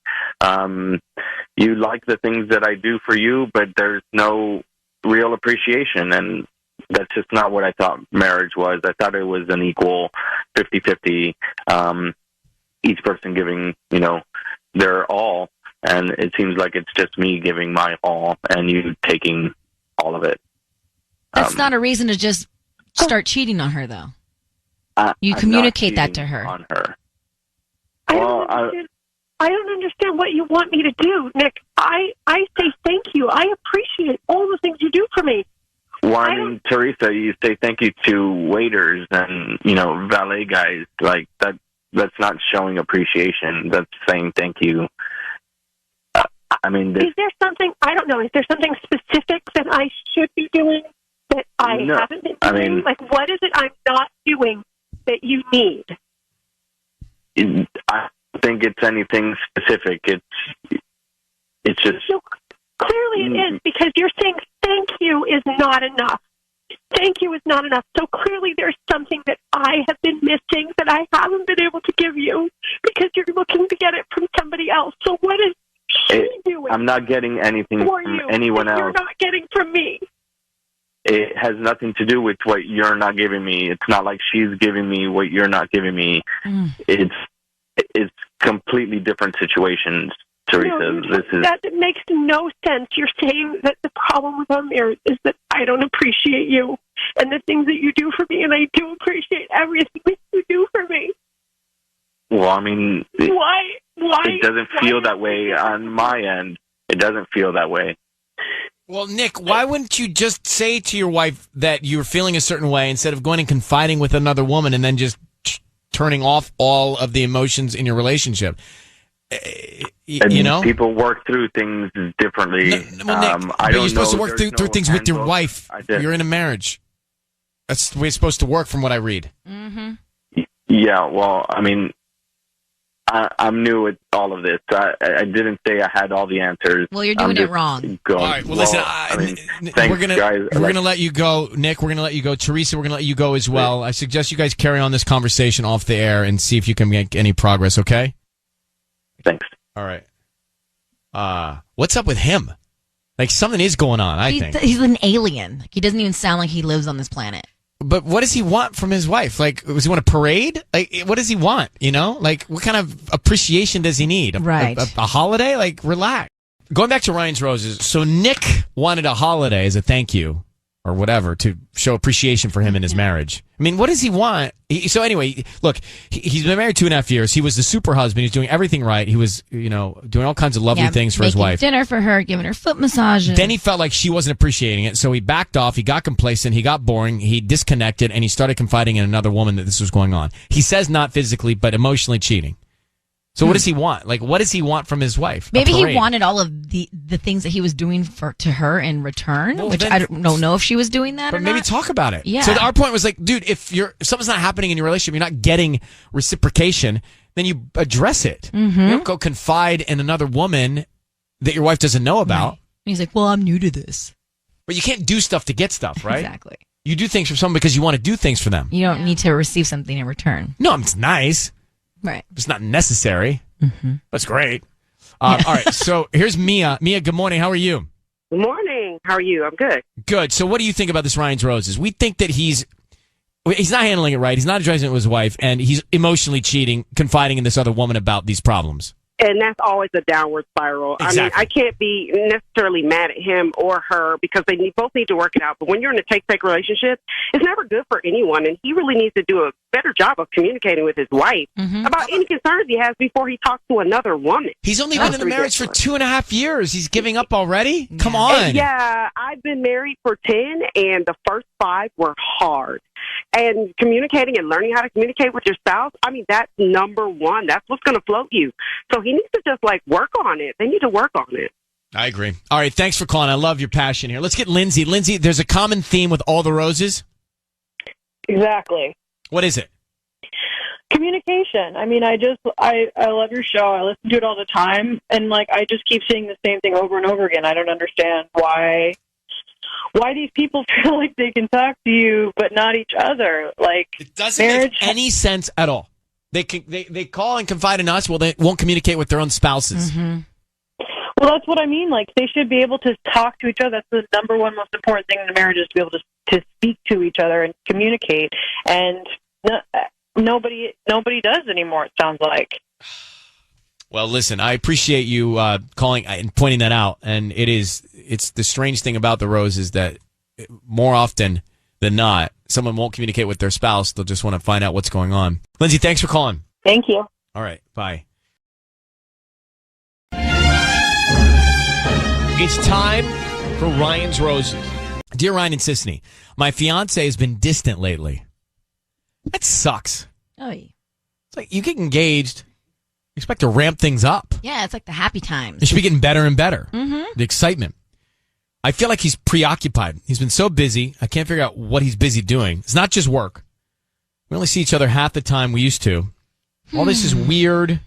You like the things that I do for you, but there's no real appreciation, and that's just not what I thought marriage was. I thought it was an equal 50-50, each person giving, their all, and it seems like it's just me giving my all and you taking all of it. That's not a reason to just start cheating on her, though. You communicate that to her. On her. I don't understand what you want me to do, Nick. I say thank you. I appreciate all the things you do for me. Well, I mean, Tharisa, you say thank you to waiters and, valet guys. Like, that's not showing appreciation. That's saying thank you. Is there something, I don't know, is there something specific that I should be doing that I haven't been doing? What is it I'm not doing that you need? I don't think it's anything specific. It's just... So, clearly it is, because you're saying thank you is not enough. Thank you is not enough. So clearly there's something that I have been missing that I haven't been able to give you because you're looking to get it from somebody else. So what is she doing? I'm not getting anything from anyone else. You're not getting from me. It has nothing to do with what you're not giving me. It's not like she's giving me what you're not giving me. It's completely different situations. Tharisa, that makes no sense. You're saying that the problem with our marriage is that I don't appreciate you and the things that you do for me, and I do appreciate everything that you do for me. Well, I mean, why? It doesn't feel that way on my end. It doesn't feel that way. Well, Nick, why wouldn't you just say to your wife that you're feeling a certain way instead of going and confiding with another woman and then just turning off all of the emotions in your relationship? People work through things differently. No, Nick, but you're supposed to work through things with your wife. You're in a marriage. That's the way it's supposed to work, from what I read. Mm-hmm. Yeah, well, I mean, I'm new at all of this. I didn't say I had all the answers. Well, you're doing it wrong. All right. Well, listen. Thanks, we're gonna let you go, Nick. We're gonna let you go, Tharisa. We're gonna let you go as well. I suggest you guys carry on this conversation off the air and see if you can make any progress. Okay. Thanks. All right. What's up with him? Like, something is going on, I think. He's an alien. He doesn't even sound like he lives on this planet. But what does he want from his wife? Like, does he want a parade? Like, what does he want? Like, what kind of appreciation does he need? Right. A holiday? Like, relax. Going back to Ryan's Roses. So Nick wanted a holiday as a thank you or whatever to show appreciation for him in his marriage. I mean, what does he want? So anyway, look, he's been married 2.5 years. He was the super husband. He's doing everything right. He was, doing all kinds of lovely things for his wife. Dinner for her, giving her foot massages. Then he felt like she wasn't appreciating it. So he backed off. He got complacent. He got boring. He disconnected, and he started confiding in another woman that this was going on. He says not physically, but emotionally cheating. So what does he want? Like, what does he want from his wife? Maybe he wanted all of the things that he was doing to her in return, which I don't know if she was doing that or not. But maybe talk about it. Yeah. So our point was like, dude, if something's not happening in your relationship, you're not getting reciprocation, then you address it. Mm-hmm. You don't go confide in another woman that your wife doesn't know about. Right. He's like, well, I'm new to this. But you can't do stuff to get stuff, right? Exactly. You do things for someone because you want to do things for them. You don't need to receive something in return. No, it's nice. Right. It's not necessary. Mm-hmm. That's great. All right. So here's Mia. Mia, good morning. How are you? Good morning. How are you? I'm good. Good. So what do you think about this Ryan's Roses? We think that he's not handling it right. He's not addressing it with his wife, and he's emotionally cheating, confiding in this other woman about these problems. And that's always a downward spiral. Exactly. I mean, I can't be necessarily mad at him or her because they both need to work it out. But when you're in a take-take relationship, it's never good for anyone. And he really needs to do a better job of communicating with his wife about any concerns he has before he talks to another woman. He's only been in the marriage for 2.5 years. He's giving up already? Come on. Yeah, I've been married for 10, and the first 5 were hard. And communicating and learning how to communicate with your spouse, I mean, that's number one. That's what's going to float you. So he needs to just, work on it. They need to work on it. I agree. All right, thanks for calling. I love your passion here. Let's get Lindsay. Lindsay, there's a common theme with all the roses. Exactly. What is it? Communication. I mean, I love your show. I listen to it all the time. And, I just keep seeing the same thing over and over again. I don't understand why these people feel like they can talk to you but not each other. It doesn't make any sense at all. They call and confide in us. Well, they won't communicate with their own spouses. Mm-hmm. Well, that's what I mean. They should be able to talk to each other. That's the number one most important thing in a marriage, is to be able to speak to each other and communicate. And nobody does anymore, it sounds like. Well, listen, I appreciate you calling and pointing that out. And it's the strange thing about the rose is that more often than not, someone won't communicate with their spouse. They'll just want to find out what's going on. Lindsay, thanks for calling. Thank you. All right, bye. It's time for Ryan's Roses. Dear Ryan and Sisney, my fiance has been distant lately. That sucks. Oh, it's like you get engaged, you expect to ramp things up. yeah, it's like the happy times. It should be getting better and better. Mm-hmm. The excitement. I feel like he's preoccupied. He's been so busy. I can't figure out what he's busy doing. It's not just work. We only see each other half the time we used to. All this is weird.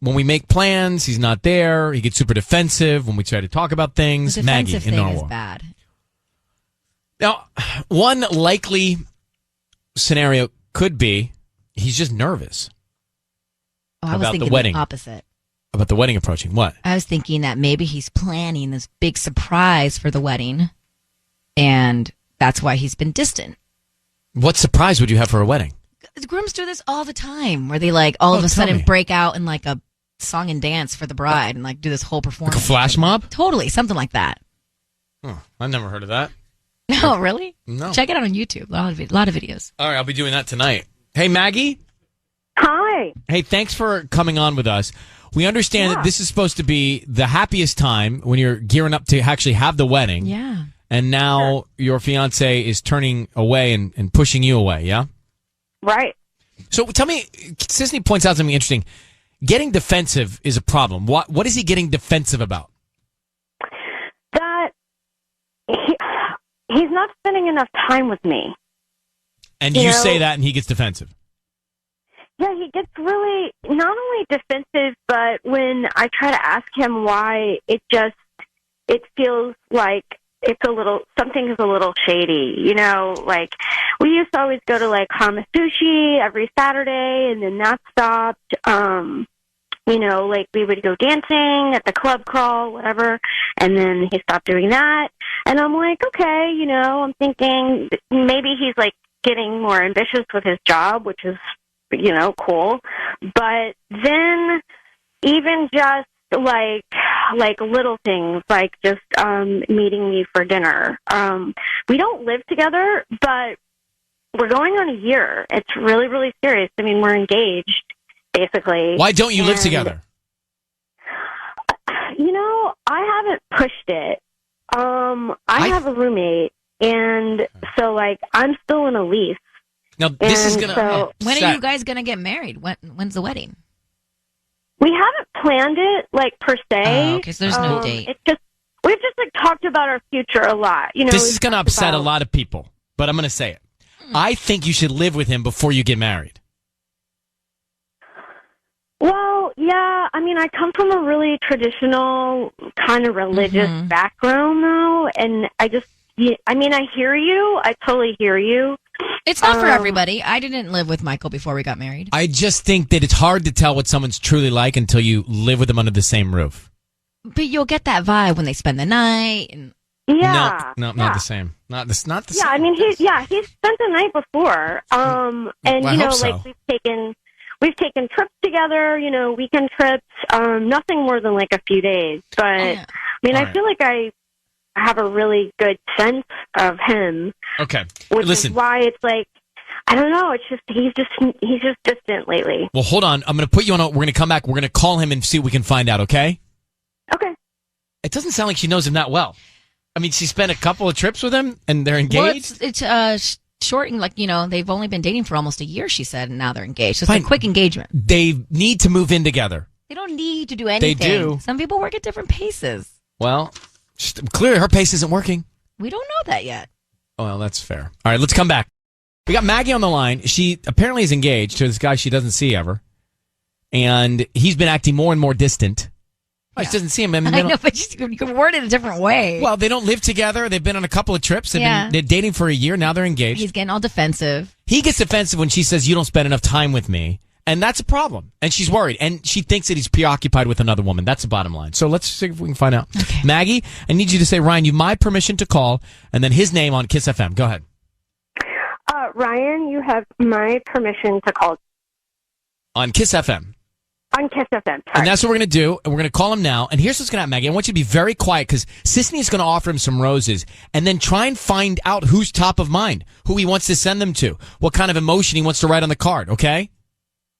When we make plans, he's not there. He gets super defensive when we try to talk about things. The Maggie defensive in thing Norwalk. is bad. Now, one likely scenario could be he's just nervous. Oh, I was about thinking the wedding. the opposite. About the wedding approaching. What? I was thinking that maybe he's planning this big surprise for the wedding, and that's why he's been distant. What surprise would you have for a wedding? The grooms do this all the time, where they all of a sudden break out in a song and dance for the bride and do this whole performance. Like a flash mob? Totally, something like that. Oh, I've never heard of that. No, really? No. Check it out on YouTube. A lot of videos. All right, I'll be doing that tonight. Hey, Maggie. Hi. Hey, thanks for coming on with us. We understand that this is supposed to be the happiest time when you're gearing up to actually have the wedding. Yeah. And now your fiance is turning away and pushing you away, yeah? Right. So tell me, Sisney points out something interesting. Getting defensive is a problem. What is he getting defensive about? That he's not spending enough time with me. And you say that and he gets defensive. Yeah, he gets really not only defensive, but when I try to ask him why, it feels like something is a little shady. We used to always go to Hama Sushi every Saturday, and then that stopped. We would go dancing at the club crawl, whatever, and then he stopped doing that. And I'm like, okay, I'm thinking maybe he's getting more ambitious with his job, which is, cool. But then even just little things, just meeting me for dinner. We don't live together, but we're going on a year. It's really, really serious. I mean, we're engaged, basically. Why don't you live together? I haven't pushed it. I have a roommate, and so I'm still in a lease. Now this is gonna. When are you guys gonna get married? When's the wedding? We haven't planned it per se. Oh, okay, so there's no date. It's just we've just talked about our future a lot. This is gonna upset a lot of people, but I'm gonna say it. I think you should live with him before you get married. Well, yeah. I mean, I come from a really traditional kind of religious background, though, and I hear you. I totally hear you. It's not for everybody. I didn't live with Michael before we got married. I just think that it's hard to tell what someone's truly like until you live with them under the same roof. But you'll get that vibe when they spend the night. And yeah. No, not the same. Not the same. Yeah, I mean, he's spent the night before. And I hope so. we've taken trips together, weekend trips, nothing more than like a few days. But I mean, I feel like I have a really good sense of him. Okay. Which Listen. is why it's like, I don't know. It's just he's just distant lately. Well, hold on. I'm going to put you on. We're going to come back. We're going to call him and see what we can find out. Okay. Okay. It doesn't sound like she knows him that well. I mean, she spent a couple of trips with him, and they're engaged. Well, it's short, and they've only been dating for almost a year. She said, and now they're engaged. So it's a quick engagement. They need to move in together. They don't need to do anything. They do. Some people work at different paces. Well, clearly her pace isn't working. We don't know that yet. Oh, well, that's fair. All right, let's come back. We got Maggie on the line. She apparently is engaged to this guy she doesn't see ever. And he's been acting more and more distant. Well, she doesn't see him. I know, but you can word it a different way. Well, they don't live together. They've been on a couple of trips. They're dating for a year. Now they're engaged. He's getting all defensive. He gets defensive when she says, you don't spend enough time with me. And that's a problem. And she's worried. And she thinks that he's preoccupied with another woman. That's the bottom line. So let's see if we can find out. Okay. Maggie, I need you to say, Ryan, you have my permission to call, and then his name on Kiss FM. Go ahead. Ryan, you have my permission to call. On Kiss FM. On Kiss FM. Sorry. And that's what we're going to do. And we're going to call him now. And here's what's going to happen, Maggie. I want you to be very quiet because Sisney is going to offer him some roses and then try and find out who's top of mind, who he wants to send them to, what kind of emotion he wants to write on the card, okay?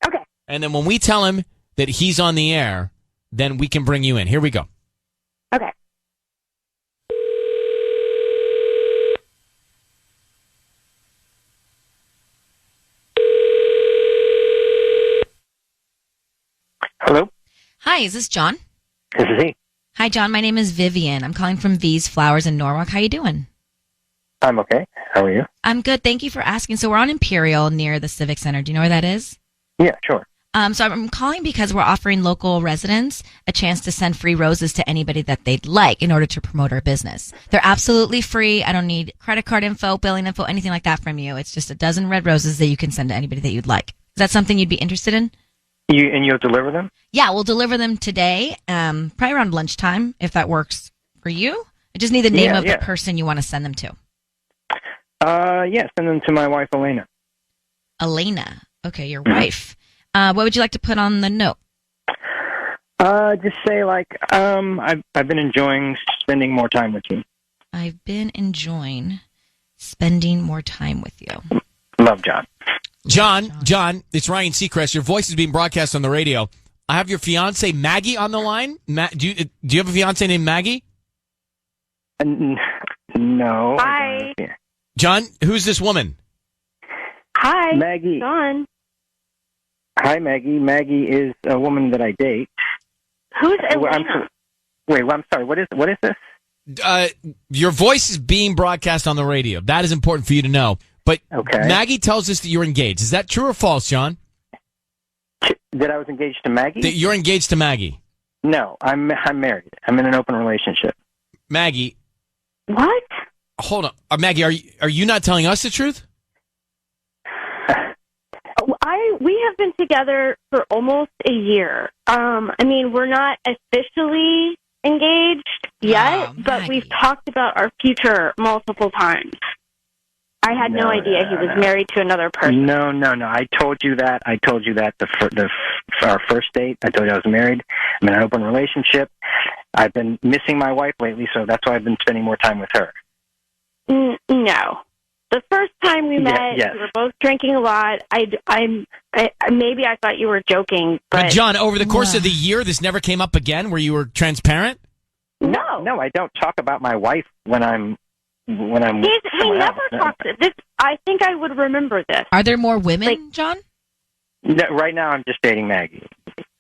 Okay. And then when we tell him that he's on the air, then we can bring you in. Here we go. Okay. Hello? Hi, is this John? This is he. Hi, John. My name is Vivian. I'm calling from V's Flowers in Norwalk. How you doing? I'm okay. How are you? I'm good. Thank you for asking. So we're on Imperial near the Civic Center. Do you know where that is? Yeah, sure. So I'm calling because we're offering local residents a chance to send free roses to anybody that they'd like in order to promote our business. They're absolutely free. I don't need credit card info, billing info, anything like that from you. It's just a dozen red roses that you can send to anybody that you'd like. Is that something you'd be interested in? You'll deliver them? Yeah, we'll deliver them today, probably around lunchtime, if that works for you. I just need the name of the person you want to send them to. Send them to my wife, Elena. Elena. Okay, your wife. What would you like to put on the note? Just say, I've been enjoying spending more time with you. I've been enjoying spending more time with you. Love, John. John, it's Ryan Seacrest. Your voice is being broadcast on the radio. I have your fiance Maggie on the line. Do you have a fiance named Maggie? No. Hi. John, who's this woman? Hi, Maggie. John. Hi, Maggie. Maggie is a woman that I date. Who's Elena? I'm sorry. What is this? Your voice is being broadcast on the radio. That is important for you to know. But Maggie tells us that you're engaged. Is that true or false, John? That I was engaged to Maggie? That you're engaged to Maggie? No, I'm married. I'm in an open relationship. Maggie. What? Hold on. Maggie, are you not telling us the truth? We have been together for almost a year. We're not officially engaged yet, but we've talked about our future multiple times. I had no idea he was married to another person. No. I told you that. For our first date, I told you I was married. I'm in an open relationship. I've been missing my wife lately, so that's why I've been spending more time with her. No. The first time we met, we were both drinking a lot. Maybe I thought you were joking, but John, over the course of the year, this never came up again where you were transparent? No, I don't talk about my wife when I'm he never talks. I think I would remember this. Are there more women, John? No, right now, I'm just dating Maggie.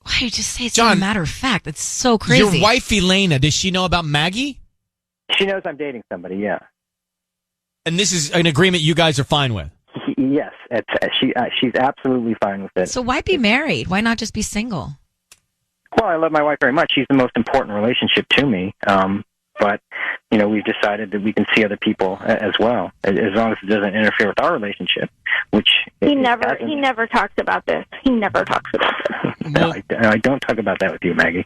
Why you just say it's John, a matter of fact? That's so crazy. Your wife, Elena, does she know about Maggie? She knows I'm dating somebody, yeah. And this is an agreement you guys are fine with? Yes, she's absolutely fine with it. So why be married? Why not just be single? Well, I love my wife very much. She's the most important relationship to me. But, we've decided that we can see other people as well, as long as it doesn't interfere with our relationship, which he never talks about this. He never talks about this. No, I don't talk about that with you, Maggie.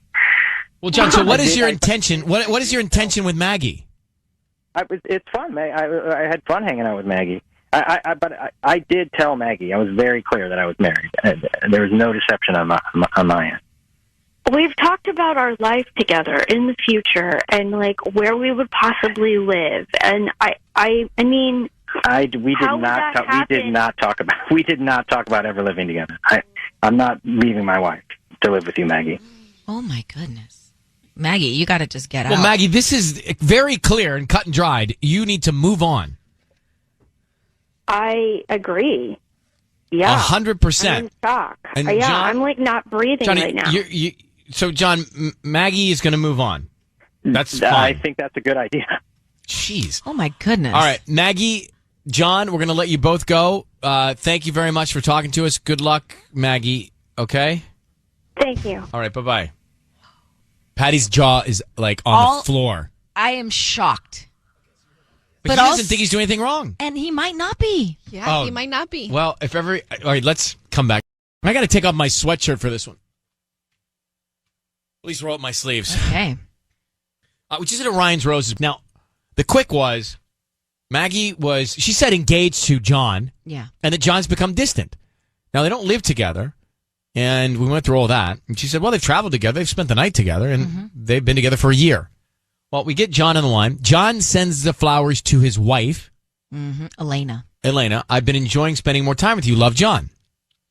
Well, John, so what is your intention? What is your intention with Maggie? It's fun. I had fun hanging out with Maggie. I did tell Maggie. I was very clear that I was married. There was no deception on my end. We've talked about our life together in the future and like where we would possibly live. And I mean, we did not talk about ever living together. I'm not leaving my wife to live with you, Maggie. Oh my goodness, Maggie, you got to just get out. Well, Maggie, this is very clear and cut and dried. You need to move on. I agree. Yeah, 100%. I'm in shock. And yeah, John, I'm like not breathing Johnny, right now. So, John, Maggie is going to move on. That's fine. I think that's a good idea. Jeez. Oh, my goodness. All right, Maggie, John, we're going to let you both go. Thank you very much for talking to us. Good luck, Maggie. Okay? Thank you. All right, bye-bye. Patty's jaw is, like, on the floor. I am shocked. But he doesn't think he's doing anything wrong. And he might not be. Yeah, he might not be. Well, all right, let's come back. I got to take off my sweatshirt for this one. At least roll up my sleeves. Okay. We just did a Ryan's Roses. Now, the quick was, Maggie she said engaged to John. Yeah. And that John's become distant. Now, they don't live together. And we went through all that. And she said, well, they've traveled together. They've spent the night together. And they've been together for a year. Well, we get John on the line. John sends the flowers to his wife. Elena, I've been enjoying spending more time with you. Love, John.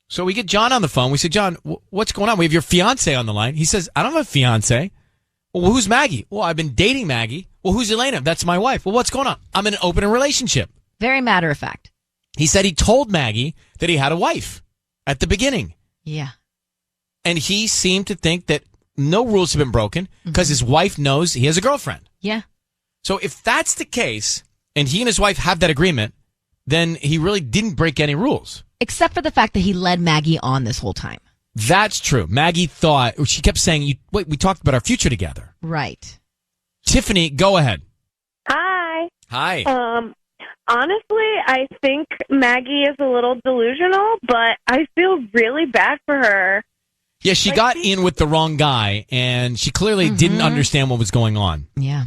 So we get John on the phone. We say, John, what's going on? We have your fiance on the line. He says, I don't have a fiance. Well, who's Maggie? Well, I've been dating Maggie. Well, who's Elena? That's my wife. Well, what's going on? I'm in an open relationship. Very matter of fact. He said he told Maggie that he had a wife at the beginning. Yeah. And he seemed to think that no rules have been broken because his wife knows he has a girlfriend. Yeah. So if that's the case, and he and his wife have that agreement, then he really didn't break any rules. Except for the fact that he led Maggie on this whole time. That's true. Maggie she kept saying, wait, we talked about our future together. Right. Tiffany, go ahead. Hi. Hi. Honestly, I think Maggie is a little delusional, but I feel really bad for her. Yeah, she got in with the wrong guy, and she clearly didn't understand what was going on. Yeah.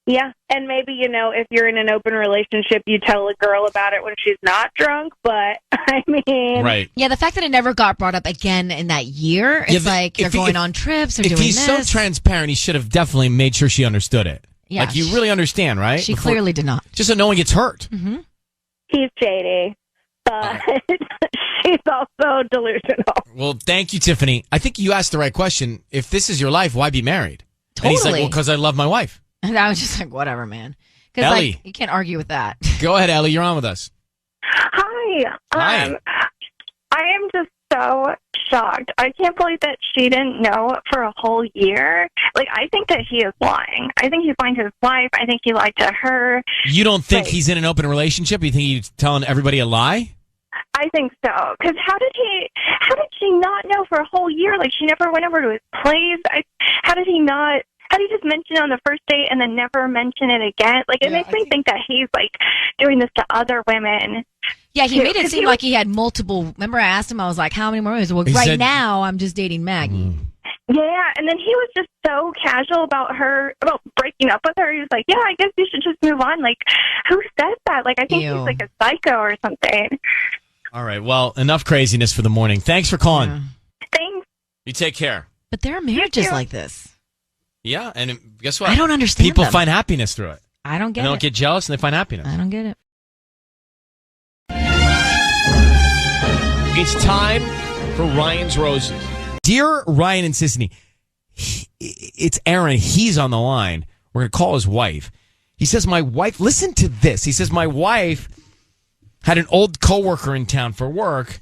Yeah, and maybe, if you're in an open relationship, you tell a girl about it when she's not drunk, but, I mean... Right. Yeah, the fact that it never got brought up again in that year, it's like they're going on trips, they're doing this. If he's so transparent, he should have definitely made sure she understood it. Yeah. Like, you really understand, right? She clearly did not. Just so no one gets hurt. He's shady, but she's also delusional. Well, thank you, Tiffany. I think you asked the right question. If this is your life, why be married? Totally. And he's like, well, because I love my wife. And I was just like, whatever, man. Because Ellie. you can't argue with that. Go ahead, Ellie. You're on with us. Hi. Hi. I am just so shocked. I can't believe that she didn't know for a whole year. Like, I think that he is lying. I think he's lying to his wife. I think he lied to her. You don't think he's in an open relationship? You think he's telling everybody a lie? I think so. Because how did she not know for a whole year? Like, she never went over to his place. How did he just mention it on the first date and then never mention it again? Like, it makes me think that he's, like, doing this to other women. Yeah, he made it seem like he had multiple. Remember, I asked him, I was like, how many more movies? Well, now, I'm just dating Maggie. Yeah, and then he was just so casual about breaking up with her. He was like, yeah, I guess you should just move on. Like, who says that? Like, I think he's like a psycho or something. All right, well, enough craziness for the morning. Thanks for calling. Yeah. Thanks. You take care. But there are marriages like this. Yeah, and guess what? I don't understand People them. find happiness through it. I don't get it. They don't get jealous, and they find happiness. I don't get it. It's time for Ryan's Roses. Dear Ryan and Sissany, it's Aaron. He's on the line. We're going to call his wife. He says, my wife, listen to this. He says, my wife had an old coworker in town for work.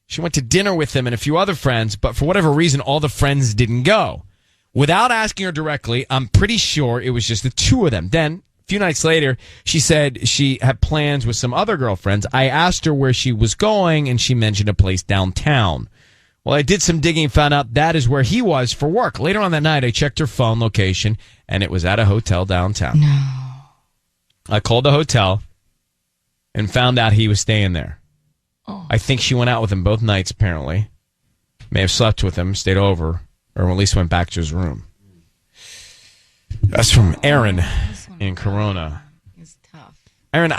She went to dinner with him and a few other friends, but for whatever reason, all the friends didn't go. Without asking her directly, I'm pretty sure it was just the two of them. Then, a few nights later, she said she had plans with some other girlfriends. I asked her where she was going, and she mentioned a place downtown. Well, I did some digging and found out that is where he was for work. Later on that night, I checked her phone location, and it was at a hotel downtown. No. I called the hotel and found out he was staying there. Oh. I think she went out with him both nights, apparently. May have slept with him, stayed over, or at least went back to his room. That's from Aaron in Corona. It's tough. Aaron,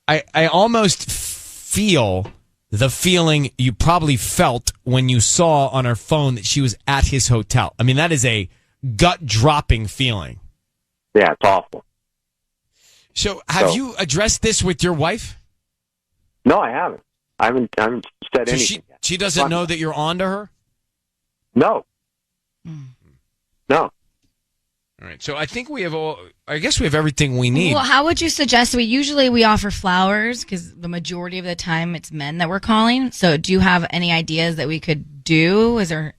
I almost feel the feeling you probably felt when you saw on her phone that she was at his hotel. I mean, that is a gut-dropping feeling. Yeah, it's awful. So, have you addressed this with your wife? No, I haven't. I haven't said anything. She doesn't know that you're on to her? No. No. All right. So I think I guess we have everything we need. Well, how would you suggest we offer flowers because the majority of the time it's men that we're calling. So do you have any ideas that we could do? Is there?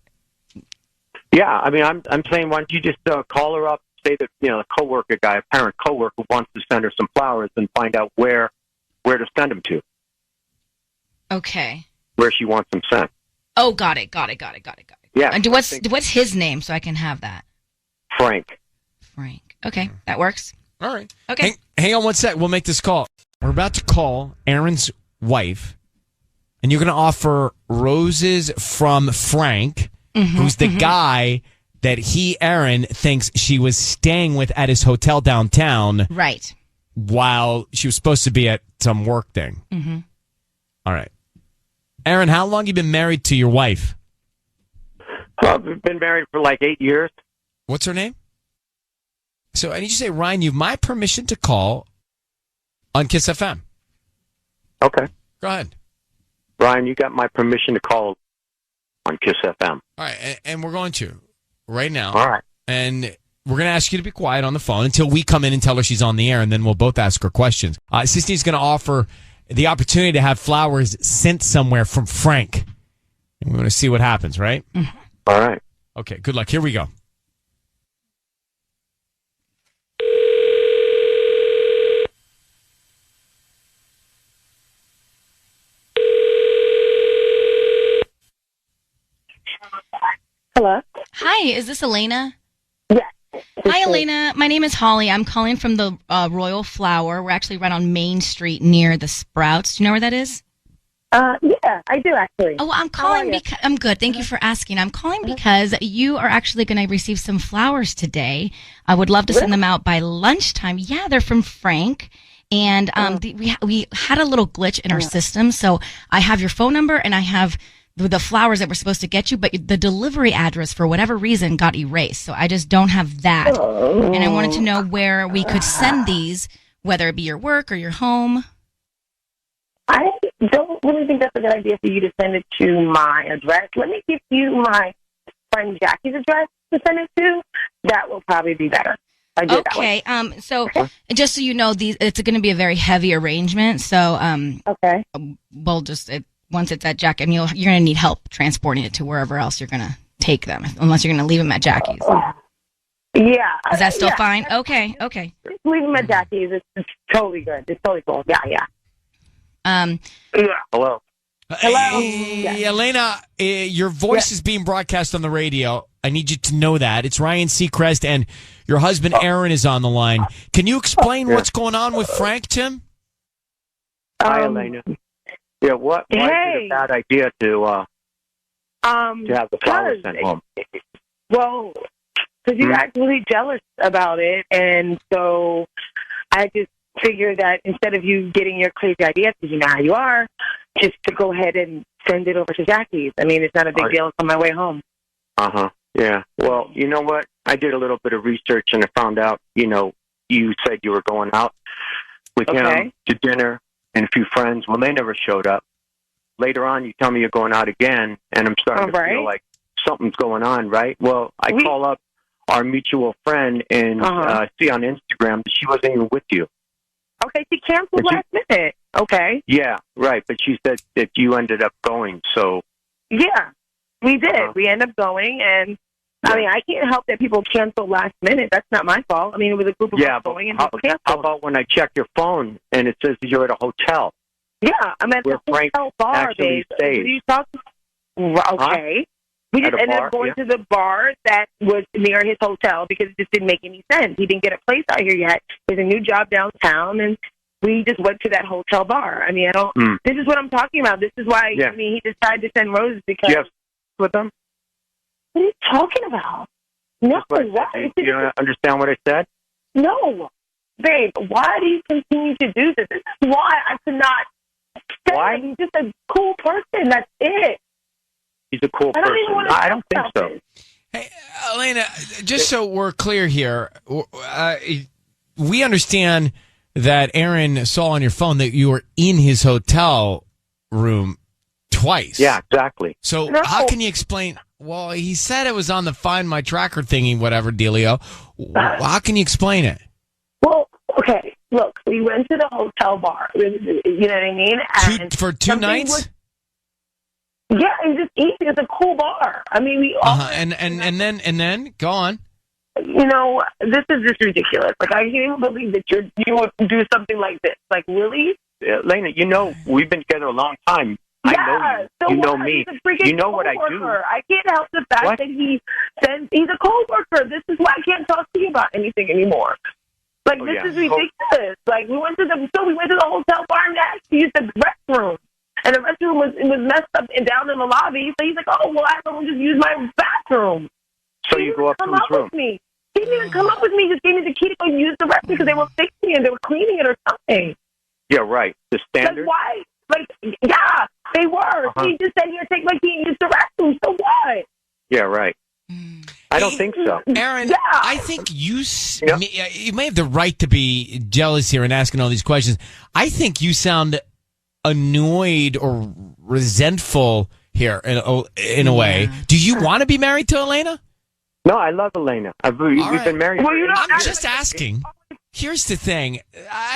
Yeah, I mean, I'm saying, why don't you just call her up, say that a coworker guy, a parent coworker wants to send her some flowers, and find out where to send them to. Okay. Where she wants them sent. Oh, got it. Yeah. And what's his name so I can have that? Frank. Okay, that works. All right. Okay. Hang on one sec. We'll make this call. We're about to call Aaron's wife, and you're going to offer roses from Frank, who's the guy that Aaron, thinks she was staying with at his hotel downtown. Right. While she was supposed to be at some work thing. Mm-hmm. All right. Aaron, how long have you been married to your wife? I've been married for like 8 years. What's her name? So I need you to say, Ryan, you have my permission to call on Kiss FM. Okay. Go ahead. Ryan, you got my permission to call on Kiss FM. All right, and we're going to right now. All right. And we're going to ask you to be quiet on the phone until we come in and tell her she's on the air, and then we'll both ask her questions. Sistine's going to offer the opportunity to have flowers sent somewhere from Frank. And we want to see what happens, right? Mm-hmm. All right. Okay, good luck. Here we go. Hello. Hi, is this Elena? Yes. Hi, Elena. My name is Holly. I'm calling from the Royal Flower. We're actually right on Main Street near the Sprouts. Do you know where that is? Yeah, I do actually. Oh, I'm calling because I'm good. Thank you for asking. I'm calling because you are actually going to receive some flowers today. I would love to send them out by lunchtime. Yeah, they're from Frank. And we had a little glitch in our system, so I have your phone number and I have the flowers that were supposed to get you, but the delivery address, for whatever reason, got erased. So I just don't have that. And I wanted to know where we could send these, whether it be your work or your home. I don't really think that's a good idea for you to send it to my address. Let me give you my friend Jackie's address to send it to. That will probably be better. Okay. So just so you know, it's going to be a very heavy arrangement. So okay. We'll just once it's at Jackie, I mean, you're going to need help transporting it to wherever else you're going to take them, unless you're going to leave them at Jackie's. Yeah. Is that still fine? Okay. Just leave them at Jackie's. It's totally good. It's totally cool. Yeah. Hello. Hey, Elena, your voice is being broadcast on the radio. I need you to know that. It's Ryan Seacrest, and your husband Aaron is on the line. Can you explain what's going on with Frank, Tim? Hi, Elena. Yeah, why is it a bad idea to have the flowers sent home? Well, because you're actually jealous about it, and so I just figured that instead of you getting your crazy ideas, because you know how you are, just to go ahead and send it over to Jackie's. I mean, it's not a big deal. It's on my way home. Yeah. Well, you know what? I did a little bit of research, and I found out, you said you were going out with him to dinner and a few friends. Well, they never showed up. Later on, you tell me you're going out again, and I'm starting to feel like something's going on, right? Well, I call up our mutual friend and see on Instagram that she wasn't even with you. Okay, she canceled last minute. Okay. Yeah, right. But she said that you ended up going, so. Yeah, we did. We ended up going, and I mean, I can't help that people cancel last minute. That's not my fault. I mean, it was a group of us going, and people canceled. How about when I check your phone and it says that you're at a hotel? Yeah, I'm at the hotel bar, babe. What are you talking about? Okay. We just ended up going to the bar that was near his hotel because it just didn't make any sense. He didn't get a place out here yet. There's a new job downtown, and we just went to that hotel bar. I mean, this is what I'm talking about. This is why, I mean, he decided to send roses because... You have with them? What are you talking about? No, what? You don't understand what I said? No. babe, why do you continue to do this? This is why I could not stand Why? him. He's just a cool person. That's it. He's a cool I don't even person. want to I don't think talk so. about this. Hey, Elena, just so we're clear here, we understand that Aaron saw on your phone that you were in his hotel room twice. Yeah, exactly. So No. how can you explain? Well, he said it was on the Find My Tracker thingy, whatever dealio. How can you explain it? Well, okay, look, we went to the hotel bar. You know what I mean? And For two something nights? Yeah, it's just easy. It's a cool bar. I mean, we all. And then go on. You know, this is just ridiculous. Like, I can't even believe that you would do something like this. Like, really? Elena, you know, we've been together a long time. Yeah, I know you. so You know what? me. He's a freaking You know what I do. coworker. I can't help the fact What? that he says he's a coworker. This is why I can't talk to you about anything anymore. Like, Oh, this yeah. is ridiculous. Like, we went to the hotel bar next to use the restroom. And the restroom was messed up and down in the lobby. So he's like, oh, well, I don't just use my bathroom. So you go up to Come his up room. with me. He didn't even come up with me. He just gave me the key to go use the restroom because they were fixing it. They were cleaning it or something. Yeah, right. The standard. Like, why? Like, yeah, they were. He just said, here, take my key and use the restroom. So what? Yeah, right. I don't think so. Aaron, Yeah. I think you may have the right to be jealous here and asking all these questions. I think you sound annoyed or resentful here in a way. Do you want to be married to Elena? No, I love Elena. We've been married. Well, you know, I'm just asking. Here's the thing.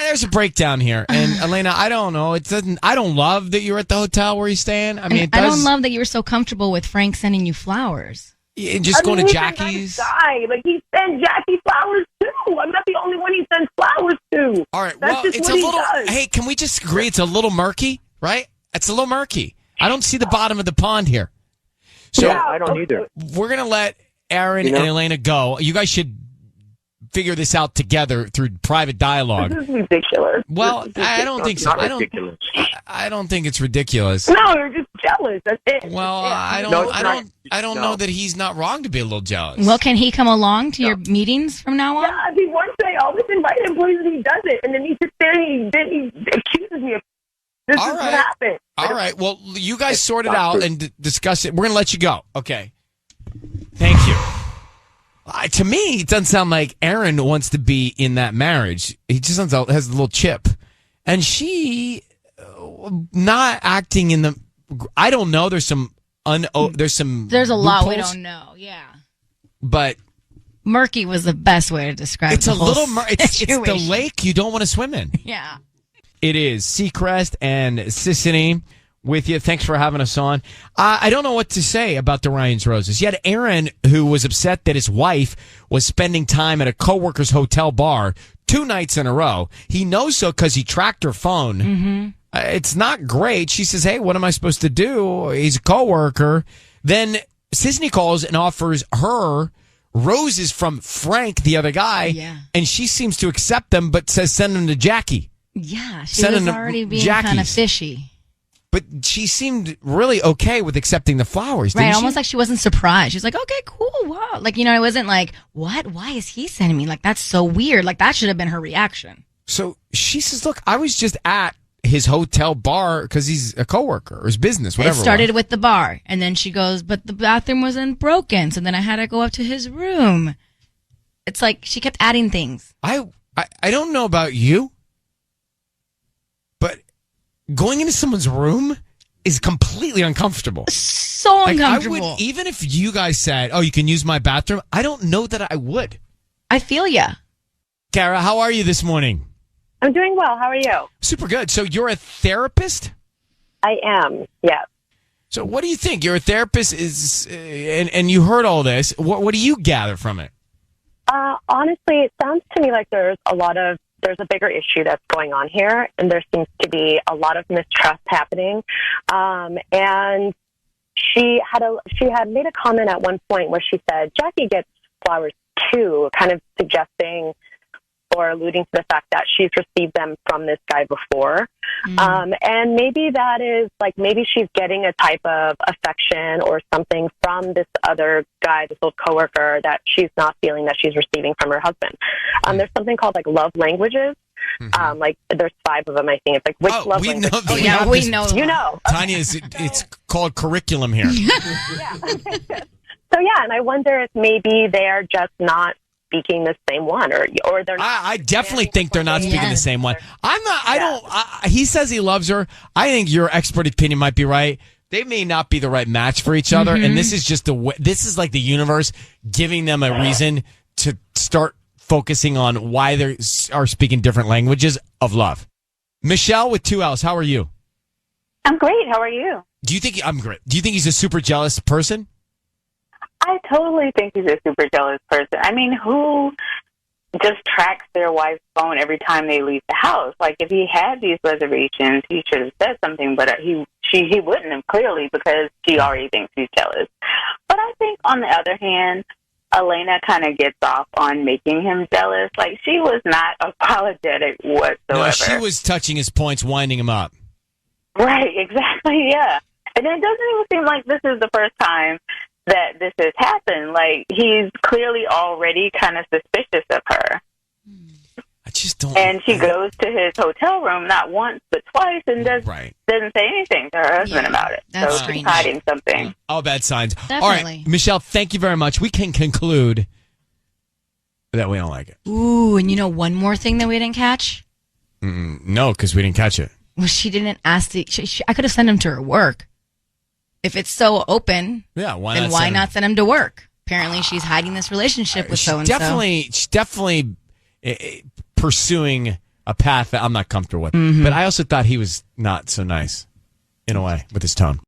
There's a breakdown here, and Elena, I don't know. It doesn't. I don't love that you're at the hotel where you're staying. I mean, I don't love that you were so comfortable with Frank sending you flowers. Just going to he's Jackie's. A nice guy. Like, he sends Jackie flowers too. I'm not the only one he sends flowers to. All right. That's Well, just it's what a he little. does. Hey, can we just agree it's a little murky, right? It's a little murky. I don't see the bottom of the pond here. So Yeah, I don't either. we're gonna let Aaron You know? and Elena go. You guys should figure this out together through private dialogue. This is ridiculous. Well, This is I don't think so. Not ridiculous. I don't think it's ridiculous. No, you're just jealous. That's it. Well, I don't. No, it's I not. don't. I don't No. know that he's not wrong to be a little jealous. Well, can he come along to your meetings from now on? Yeah, he wants to. I always invite him, please, and he does it. And then he sits there and he accuses me of this All is right. what happened. All right. Well, you guys sort it not out true. and discuss it. We're gonna let you go. Okay. Thank you. To me, it doesn't sound like Aaron wants to be in that marriage. He just has a little chip, and she not acting in the. I don't know. There's some There's a lot we loopholes, don't know. Yeah. but Murky was the best way to describe it's the a whole little. It's the situation. lake you don't want to swim in. Yeah. It is Seacrest and Sissany with you. Thanks for having us on. I don't know what to say about the Ryan's Roses. You had Aaron, who was upset that his wife was spending time at a coworker's hotel bar 2 nights in a row. He knows so because he tracked her phone. Mm-hmm. It's not great. She says, hey, what am I supposed to do? He's a coworker. Then Sissany calls and offers her roses from Frank, the other guy. Yeah. And she seems to accept them, but says send them to Jackie. Yeah, she Sending was them already being Jackie's. kind of fishy. But she seemed really okay with accepting the flowers, didn't Right, she? almost like she wasn't surprised. She's like, okay, cool, wow. Like, you know, it wasn't like, what? Why is he sending me? Like, that's so weird. Like, that should have been her reaction. So she says, look, I was just at his hotel bar because he's a coworker or his business, whatever. It started with the bar, and then she goes, but the bathroom wasn't broken, so then I had to go up to his room. It's like she kept adding things. I don't know about you, but going into someone's room is completely uncomfortable. So Like, uncomfortable. I would, even if you guys said, oh, you can use my bathroom, I don't know that I would. I feel ya. Kara, how are you this morning? I'm doing well. How are you? Super good. So you're a therapist? I am, yes. So what do you think? You're a therapist, and you heard all this. What do you gather from it? Honestly, it sounds to me like there's a bigger issue that's going on here, and there seems to be a lot of mistrust happening. And she had made a comment at one point where she said, Jackie gets flowers too, kind of suggesting or alluding to the fact that she's received them from this guy before. And maybe that is like, maybe she's getting a type of affection or something from this other guy, this old coworker, that she's not feeling that she's receiving from her husband. There's something called like love languages. Like there's 5 of them, I think. It's like which love language? We know. You know. Tanya, it's called curriculum here. Yeah. So yeah, and I wonder if maybe they're just not speaking the same one, or they're not. I definitely think they're not speaking the same one. I'm not. I don't. He says he loves her. I think your expert opinion might be right. They may not be the right match for each other, and this is just this is like the universe giving them a reason to start focusing on why they are speaking different languages of love. Michelle with 2 L's, how are you? I'm great. How are you? I'm great. Do you think he's a super jealous person? I totally think he's a super jealous person. I mean, who just tracks their wife's phone every time they leave the house? Like, if he had these reservations, he should have said something, but he wouldn't have, clearly, because she already thinks he's jealous. But I think, on the other hand, Elena kind of gets off on making him jealous. Like, she was not apologetic whatsoever. No, she was touching his points, winding him up. Right, exactly, yeah. And it doesn't even seem like this is the first time that this has happened. Like, he's clearly already kind of suspicious of her. I just don't. And she goes to his hotel room not once but twice and doesn't say anything to her husband about it. That's so she's hiding something. All bad signs. Definitely. All right, Michelle, thank you very much. We can conclude that we don't like it. Ooh, and you know one more thing that we didn't catch? No, because we didn't catch it. Well, she didn't ask I could have sent him to her work. If it's so open, why not send him to work? Apparently, she's hiding this relationship with so-and-so. She's definitely pursuing a path that I'm not comfortable with. But I also thought he was not so nice, in a way, with his tone.